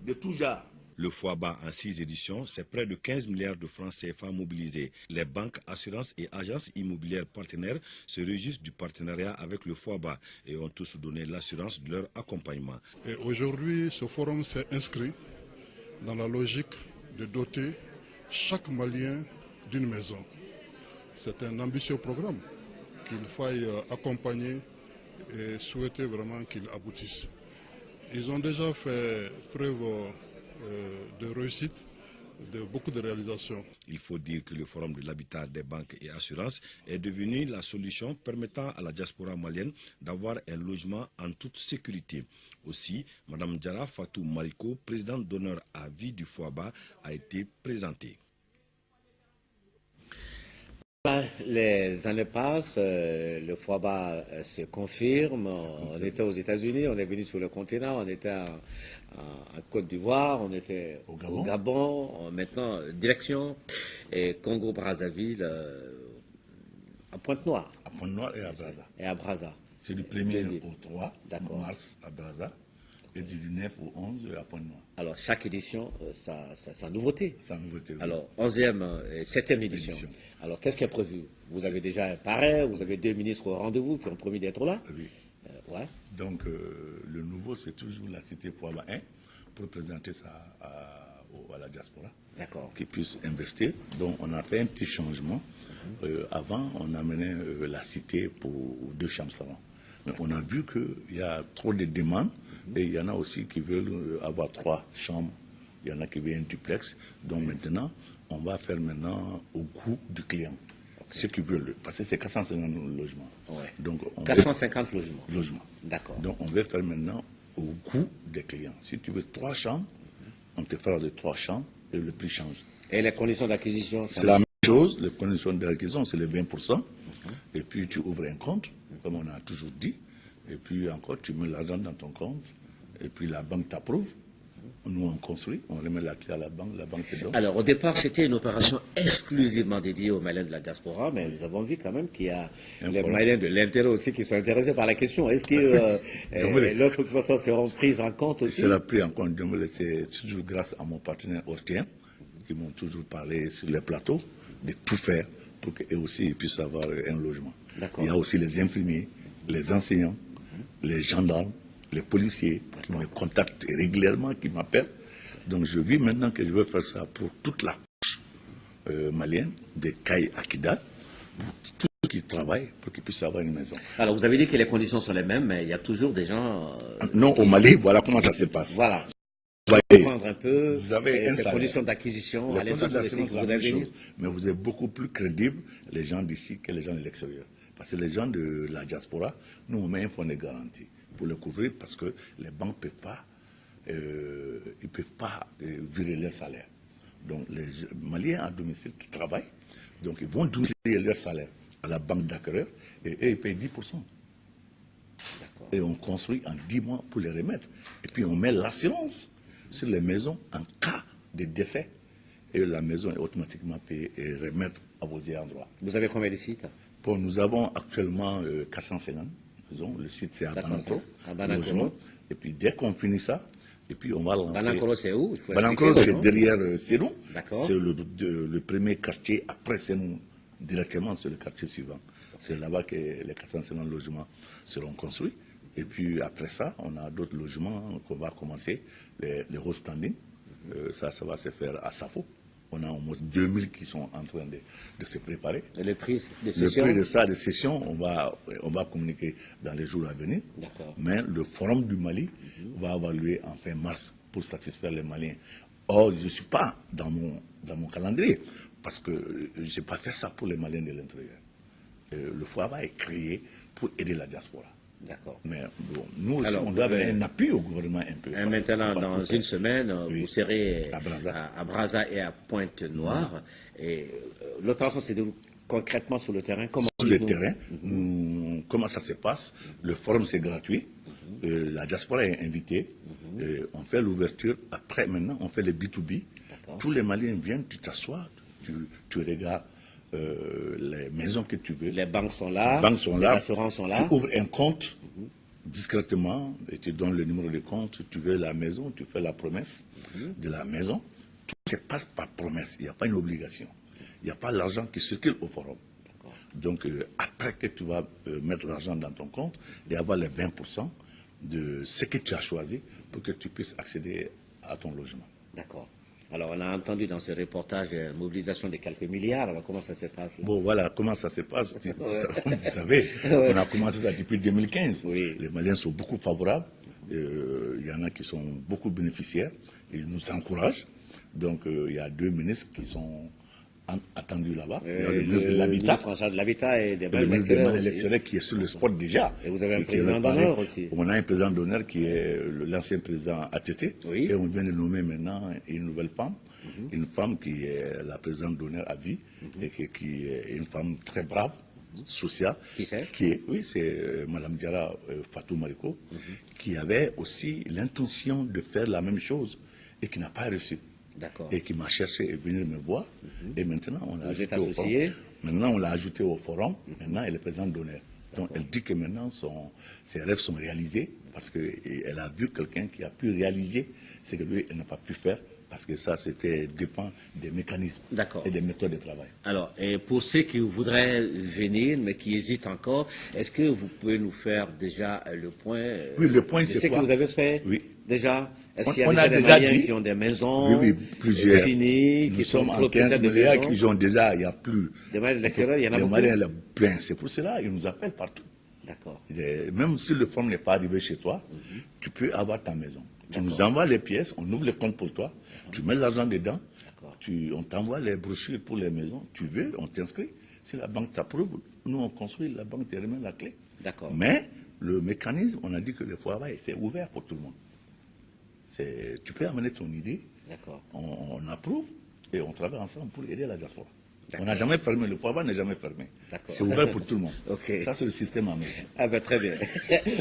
de tout genre. Le FOABA en 6 éditions, c'est près de 15 milliards de francs CFA mobilisés. Les banques, assurances et agences immobilières partenaires se réjouissent du partenariat avec le FOABA et ont tous donné l'assurance de leur accompagnement. Aujourd'hui, ce forum s'est inscrit dans la logique de doter chaque Malien d'une maison. C'est un ambitieux programme qu'il faille accompagner et souhaiter vraiment qu'il aboutisse. Ils ont déjà fait preuve de réussite beaucoup de réalisations. Il faut dire que le Forum de l'habitat des banques et assurances est devenu la solution permettant à la diaspora malienne d'avoir un logement en toute sécurité. Aussi, Mme Diarra Fatou Mariko, présidente d'honneur à vie du FOABA, a été présentée. Les années passent, le FOABA se confirme. On était aux États-Unis, on est venu sur le continent, on était en Côte d'Ivoire, on était au Gabon, maintenant direction et Congo-Brazzaville, à Pointe-Noire. À Pointe-Noire et à Brazza. Et à Brazza. C'est du 1er au 3 mars à Brazza et du 9 au 11 à Pointe-Noire. Alors, chaque édition, sa nouveauté. Sa nouveauté, oui. Alors, 11e et 7e édition. Alors, qu'est-ce qui est prévu? Vous avez déjà un parrain, vous avez 2 ministres au rendez-vous qui ont promis d'être là. Oui. Ouais. Donc, le nouveau, c'est toujours la cité FOABA 1 pour présenter ça à la diaspora. D'accord. Qui puisse investir. Donc, on a fait un petit changement. Avant, on amenait la cité pour 2 chambres salon. Mais on a vu qu'il y a trop de demandes et il y en a aussi qui veulent avoir 3 chambres. Il y en a qui veulent un duplex. Donc maintenant, on va faire maintenant au goût du client. Ceux qui veulent, parce que c'est 450 logements. Ouais. Donc, 450 logements. D'accord. Donc on va faire maintenant au goût des clients. Si tu veux 3 chambres, on te fera de 3 chambres et le prix change. Et les conditions d'acquisition? C'est la même chose. Les conditions d'acquisition, c'est les 20%. Et puis tu ouvres un compte, comme on a toujours dit. Et puis encore, tu mets l'argent dans ton compte. Et puis la banque t'approuve. Nous, on construit, on remet la clé à la banque te donne. Alors, au départ, c'était une opération exclusivement dédiée aux Maliens de la diaspora, mais nous avons vu quand même qu'il y a les Maliens de l'intérieur aussi qui sont intéressés par la question. Est-ce que leurs préoccupations seront prises en compte aussi? C'est la prise en compte. C'est toujours grâce à mon partenaire Ortien, qui m'ont toujours parlé sur les plateaux, de tout faire pour qu'eux aussi ils puissent avoir un logement. Il y a aussi les infirmiers, les enseignants, les gendarmes, les policiers qui me contactent régulièrement, qui m'appellent. Donc je vis maintenant que je veux faire ça pour toute la malienne, des Cailles à Kidal, pour tous ceux qui travaillent, pour qu'ils puissent avoir une maison. Alors vous avez dit que les conditions sont les mêmes, mais il y a toujours des gens... non, au Mali, voilà comment ça se passe. Voilà. Prendre un peu vous avez ces conditions d'acquisition, les conditions d'acquisition, c'est la même chose, mais vous êtes beaucoup plus crédible, les gens d'ici, que les gens de l'extérieur. Parce que les gens de la diaspora, nous, on met un fonds de garantie pour le couvrir parce que les banques ne peuvent pas virer leur salaire. Donc les Maliens à domicile qui travaillent, donc ils vont domicilier leur salaire à la banque d'acquéreurs et eux, ils payent 10%. Et on construit en 10 mois pour les remettre. Et puis on met l'assurance sur les maisons en cas de décès. Et la maison est automatiquement payée et remettre à vos ayants droit. Vous avez combien de sites? Bon, nous avons actuellement 450 maisons. Le site, c'est à Banankoro. Et puis, dès qu'on finit ça, et puis on va lancer... Banankoro, c'est où? Banankoro, c'est derrière Sénou. D'accord. C'est le premier quartier. Après Sénou, directement, c'est le quartier suivant. C'est là-bas que les 450 logements seront construits. Et puis, après ça, on a d'autres logements qu'on va commencer. Les house standing. Ça va se faire à Safo. On a au moins 2000 qui sont en train de se préparer. Et le prix de session? Le prix de ça, de session, on va communiquer dans les jours à venir. Mais le Forum du Mali va avoir lieu en fin mars pour satisfaire les Maliens. Or, je ne suis pas dans mon calendrier parce que je n'ai pas fait ça pour les Maliens de l'intérieur. Le FOABA est créé pour aider la diaspora. D'accord. Mais bon, nous aussi, on doit donner un appui au gouvernement un peu. Maintenant, dans une semaine, vous serez à Brazza et à Pointe-Noire. Et l'opération se déroule concrètement sur le terrain. Sur le terrain, comment ça se passe? Le forum, c'est gratuit. La diaspora est invitée. On fait l'ouverture. Après, maintenant, on fait les B2B. Tous les Maliens viennent, tu t'assois, tu regardes les maisons que tu veux. Les banques sont là, les assurances sont là. Tu ouvres un compte discrètement et tu donnes le numéro de compte. Tu veux la maison, tu fais la promesse de la maison. Tout se passe par promesse. Il n'y a pas une obligation. Il n'y a pas l'argent qui circule au forum. Donc, après que tu vas mettre l'argent dans ton compte et avoir les 20% de ce que tu as choisi pour que tu puisses accéder à ton logement. D'accord. Alors, on a entendu dans ce reportage mobilisation de quelques milliards. Alors, comment ça se passe là? Bon, voilà, comment ça se passe. Vous savez, on a commencé ça depuis 2015. Oui. Les Maliens sont beaucoup favorables. Il y en a qui sont beaucoup bénéficiaires. Ils nous encouragent. Donc il y a 2 ministres qui sont attendus là-bas. Il y a le ministre de l'Habitat. De l'Habitat et des le ministre des Malais extérieurs qui est sur le spot déjà. Et vous avez un président d'honneur aussi. On a un président d'honneur qui est l'ancien président ATT. Oui. Et on vient de nommer maintenant une nouvelle femme. Une femme qui est la présidente d'honneur à vie et qui est une femme très brave, sociale. Qui c'est? Oui, c'est Mme Diarra Fatou Mariko, qui avait aussi l'intention de faire la même chose et qui n'a pas reçu. D'accord. Et qui m'a cherché et venu me voir. Et maintenant, on l'a ajouté au forum. Maintenant, on l'a ajouté au forum. Maintenant, elle est présidente d'honneur. Donc, elle dit que maintenant, ses rêves sont réalisés parce qu'elle a vu quelqu'un qui a pu réaliser ce que lui, elle n'a pas pu faire. Parce que ça, dépend des mécanismes et des méthodes de travail. Alors, et pour ceux qui voudraient venir, mais qui hésitent encore, est-ce que vous pouvez nous faire déjà le point? Oui, le point, c'est quoi? Ce que vous avez fait déjà? Est-ce qu'il y a des Maliens qui ont des maisons? Oui, plusieurs. Qui sommes en 15 milliards qui ont déjà, il n'y a plus. Des Maliens de l'extérieur, il y en a beaucoup. Des Maliens, plein. C'est pour cela qu'ils nous appellent partout. D'accord. Même si le fonds n'est pas arrivé chez toi, tu peux avoir ta maison. Tu nous envoies les pièces, on ouvre le compte pour toi, tu mets l'argent dedans, on t'envoie les brochures pour les maisons, tu veux, on t'inscrit. Si la banque t'approuve, nous on construit, la banque te remet la clé. D'accord. Mais le mécanisme, on a dit que le foyer, c'est ouvert pour tout le monde. Tu peux amener ton idée, on approuve et on travaille ensemble pour aider la diaspora. On n'a jamais fermé, le foyer n'est jamais fermé. C'est ouvert pour tout le monde. Ça, c'est le système américain. Ah ben, très bien.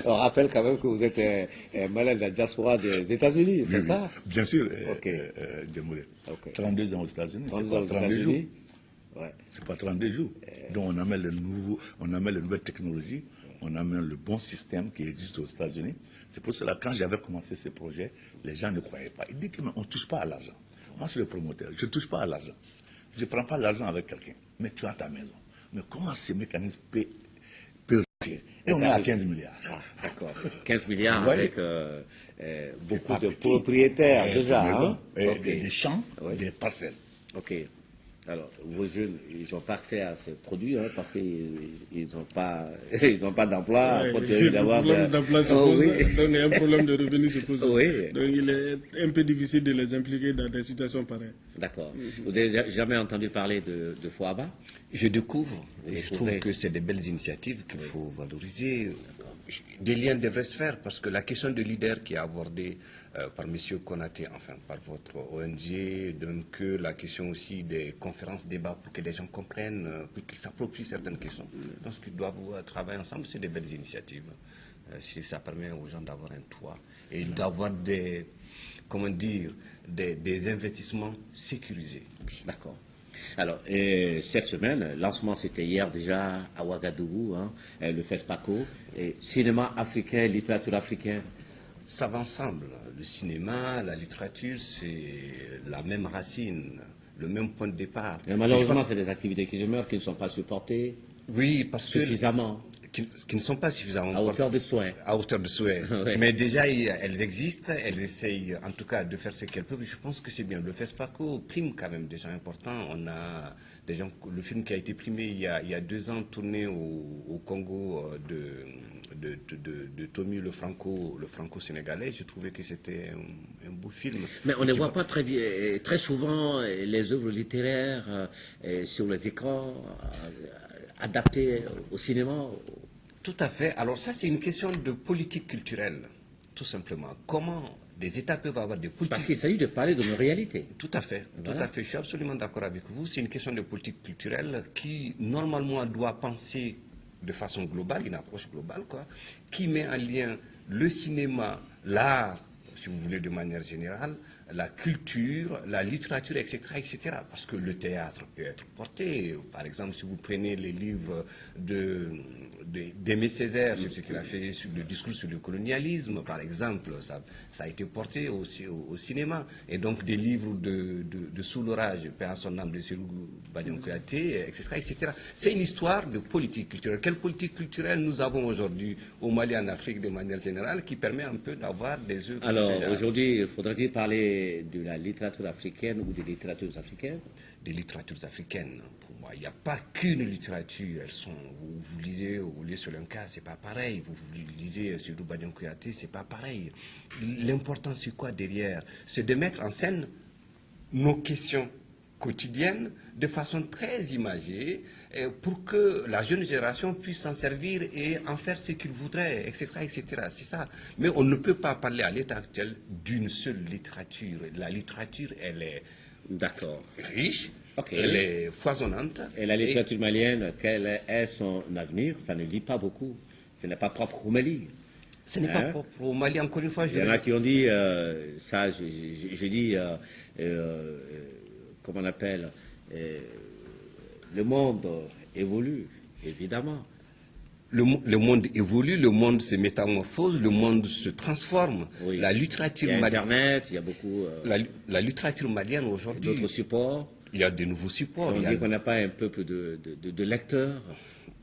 On rappelle quand même que vous êtes malade de la diaspora des États-Unis, c'est ça? Bien sûr, 32 ans aux États-Unis, c'est pas 32 jours. C'est pas 32 jours. Donc on amène les nouvelles technologies, on amène le bon système qui existe aux États-Unis. C'est pour cela, quand j'avais commencé ce projet, les gens ne croyaient pas. Ils disaient qu'on ne touche pas à l'argent. Moi, je suis le promoteur, je ne touche pas à l'argent. Je ne prends pas l'argent avec quelqu'un, mais tu as ta maison. Mais comment ces mécanismes peuvent réussir? Et on est à 15 milliards. D'accord. 15 milliards avec beaucoup de propriétaires déjà. Des champs, des parcelles. Ok. Alors, vos jeunes, ils n'ont pas accès à ces produits parce qu'ils n'ont pas, d'emploi. Le problème d'emploi se pose, donc il y a un problème de revenus se pose. Donc il est un peu difficile de les impliquer dans des situations pareilles. D'accord. Vous n'avez jamais entendu parler de FOABA? Je découvre et je trouve que c'est des belles initiatives qu'il faut valoriser. Des liens devraient se faire parce que la question de leader qui est abordée par M. Konaté, enfin par votre ONG, donc la question aussi des conférences, débats pour que les gens comprennent, pour qu'ils s'approprient certaines questions. Donc ce qu'ils doivent travailler ensemble, c'est des belles initiatives. Si ça permet aux gens d'avoir un toit et d'avoir des investissements sécurisés. D'accord. Alors, cette semaine, lancement c'était hier déjà à Ouagadougou, le FESPACO, cinéma africain, littérature africaine. Ça va ensemble. Le cinéma, la littérature, c'est la même racine, le même point de départ. Mais malheureusement, c'est des activités qui demeurent, qui ne sont pas supportées suffisamment. Qui ne sont pas suffisamment à hauteur de souhait. À hauteur de souhait. Mais déjà, elles existent, elles essayent en tout cas de faire ce qu'elles peuvent. Je pense que c'est bien. Le FESPACO prime quand même des gens importants. On a des gens, le film qui a été primé il y a 2 ans, tourné au Congo de Tommy le franco-sénégalais. Je trouvais que c'était un beau film. Mais on ne voit pas très souvent les œuvres littéraires sur les écrans adaptées au cinéma. Tout à fait. Alors ça, c'est une question de politique culturelle, tout simplement. Comment des États peuvent avoir des politiques... Parce qu'il s'agit de parler de nos réalités. Tout à fait. Voilà. Tout à fait. Je suis absolument d'accord avec vous. C'est une question de politique culturelle qui, normalement, doit penser de façon globale, une approche globale, qui met en lien le cinéma, l'art, si vous voulez, de manière générale, la culture, la littérature, etc., etc. Parce que le théâtre peut être porté. Par exemple, si vous prenez les livres d'Aimé Césaire, sur ce qu'il a fait sur le discours sur le colonialisme, par exemple, ça a été porté aussi au cinéma. Et donc des livres de Sous l'orage, Père à son âme, de Cellou Badian Kouyaté, etc., etc. C'est une histoire de politique culturelle. Quelle politique culturelle nous avons aujourd'hui au Mali, en Afrique, de manière générale, qui permet un peu d'avoir des œuvres... Alors, aujourd'hui, faudrait-il parler de la littérature africaine ou des littératures africaines? Des littératures africaines. Pour moi, il n'y a pas qu'une littérature. Elles sont, vous lisez sur Lenka, c'est pas pareil. Vous lisez sur Badian Kouyaté, c'est pas pareil. L'important, c'est quoi derrière? C'est de mettre en scène nos questions quotidiennes de façon très imagée pour que la jeune génération puisse s'en servir et en faire ce qu'il voudrait, etc., etc. C'est ça. Mais on ne peut pas parler à l'état actuel d'une seule littérature. La littérature, elle est riche, elle est foisonnante. Et la littérature malienne, quel est son avenir? Ça ne lit pas beaucoup. Ce n'est pas propre au Mali. Ce n'est pas propre au Mali, encore une fois. Il y en a qui ont dit, ça, je dis, comment on appelle, le monde évolue, évidemment. Le monde évolue, le monde se métamorphose, le monde se transforme. Oui. La littérature il y a malienne, Internet, il y a beaucoup... la littérature malienne aujourd'hui... D'autres supports. Il y a de nouveaux supports. On dit qu'on n'a pas un peuple de lecteurs.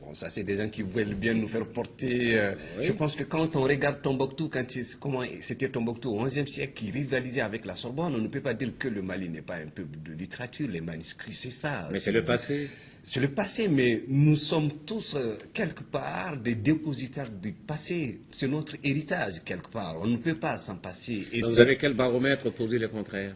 Bon, ça, c'est des gens qui veulent bien nous faire porter... Oui. Je pense que quand on regarde Tombouctou, comment c'était Tombouctou au XIe siècle qui rivalisait avec la Sorbonne, on ne peut pas dire que le Mali n'est pas un peuple de littérature. Les manuscrits, c'est ça. Mais c'est le passé. C'est le passé, mais nous sommes tous, quelque part, des dépositaires du passé. C'est notre héritage, quelque part. On ne peut pas s'en passer. Et vous avez quel baromètre pour dire le contraire?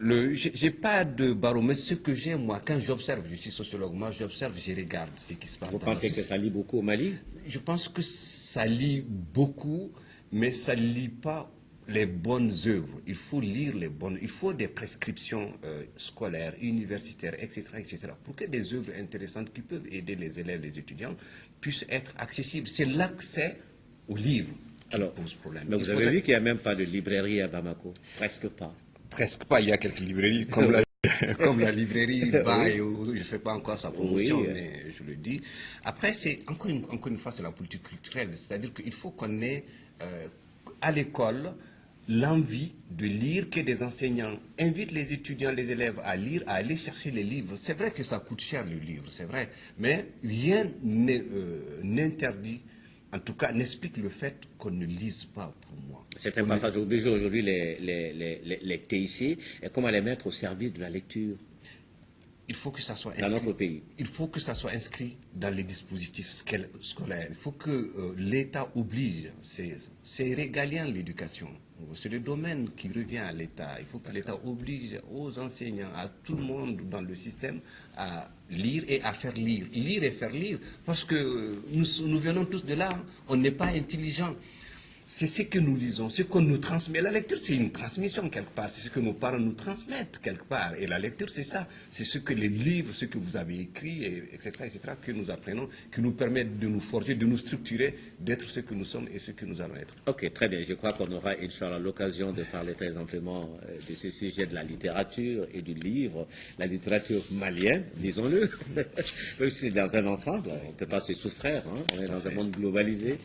Je n'ai pas de baromètre. Ce que j'ai, moi, quand j'observe, je suis sociologue, moi j'observe, je regarde ce qui se passe. Vous pensez que ça lit beaucoup au Mali? Je pense que ça lit beaucoup, mais ça ne lit pas les bonnes œuvres. Il faut lire les bonnes... Il faut des prescriptions scolaires, universitaires, etc., etc., pour que des œuvres intéressantes qui peuvent aider les élèves, les étudiants, puissent être accessibles. C'est l'accès aux livres qui pose problème. Mais vous avez vu qu'il n'y a même pas de librairie à Bamako? Presque pas. Presque pas. Il y a quelques librairies comme la librairie Baye, où je ne fais pas encore sa promotion, mais je le dis. Après, c'est encore une fois, c'est la politique culturelle. C'est-à-dire qu'il faut qu'on ait à l'école l'envie de lire, que des enseignants invitent les étudiants, les élèves à lire, à aller chercher les livres. C'est vrai que ça coûte cher le livre, c'est vrai, mais rien n'interdit, en tout cas n'explique le fait qu'on ne lise pas pour moi. C'est un passage obligé aujourd'hui, les TIC, et comment les mettre au service de la lecture? Il faut que ça soit inscrit, dans notre pays. Il faut que ça soit inscrit dans les dispositifs scolaires. Il faut que l'État oblige. C'est régalien l'éducation. C'est le domaine qui revient à l'État. Il faut que l'État oblige aux enseignants, à tout le monde dans le système, à lire et à faire lire. Lire et faire lire. Parce que nous venons tous de là. On n'est pas intelligents. C'est ce que nous lisons, ce qu'on nous transmet. La lecture, c'est une transmission quelque part. C'est ce que nos parents nous transmettent quelque part. Et la lecture, c'est ça. C'est ce que les livres, ce que vous avez écrit, etc., que nous apprenons, qui nous permettent de nous forger, de nous structurer, d'être ce que nous sommes et ce que nous allons être. Ok, très bien. Je crois qu'on aura, Inch'Allah, l'occasion de parler très amplement de ce sujet de la littérature et du livre. La littérature malienne, disons-le. Même si c'est dans un ensemble, on ne peut pas se soustraire. Hein. On est dans un monde globalisé.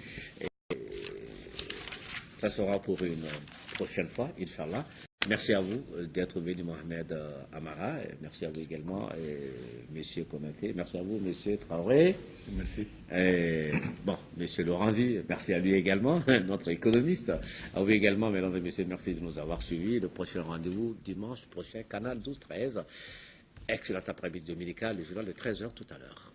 Ça sera pour une prochaine fois, Inch'Allah. Merci à vous d'être venu, Mohamed Amara. Et merci à vous également, Monsieur Konaté. Merci à vous, Monsieur Traoré. Merci. Bon, Monsieur Lorenzi, merci à lui également, notre économiste. À vous également, mesdames et messieurs, merci de nous avoir suivis. Le prochain rendez-vous, dimanche prochain, canal 12-13. Excellent après-midi dominical, le journal de 13h tout à l'heure.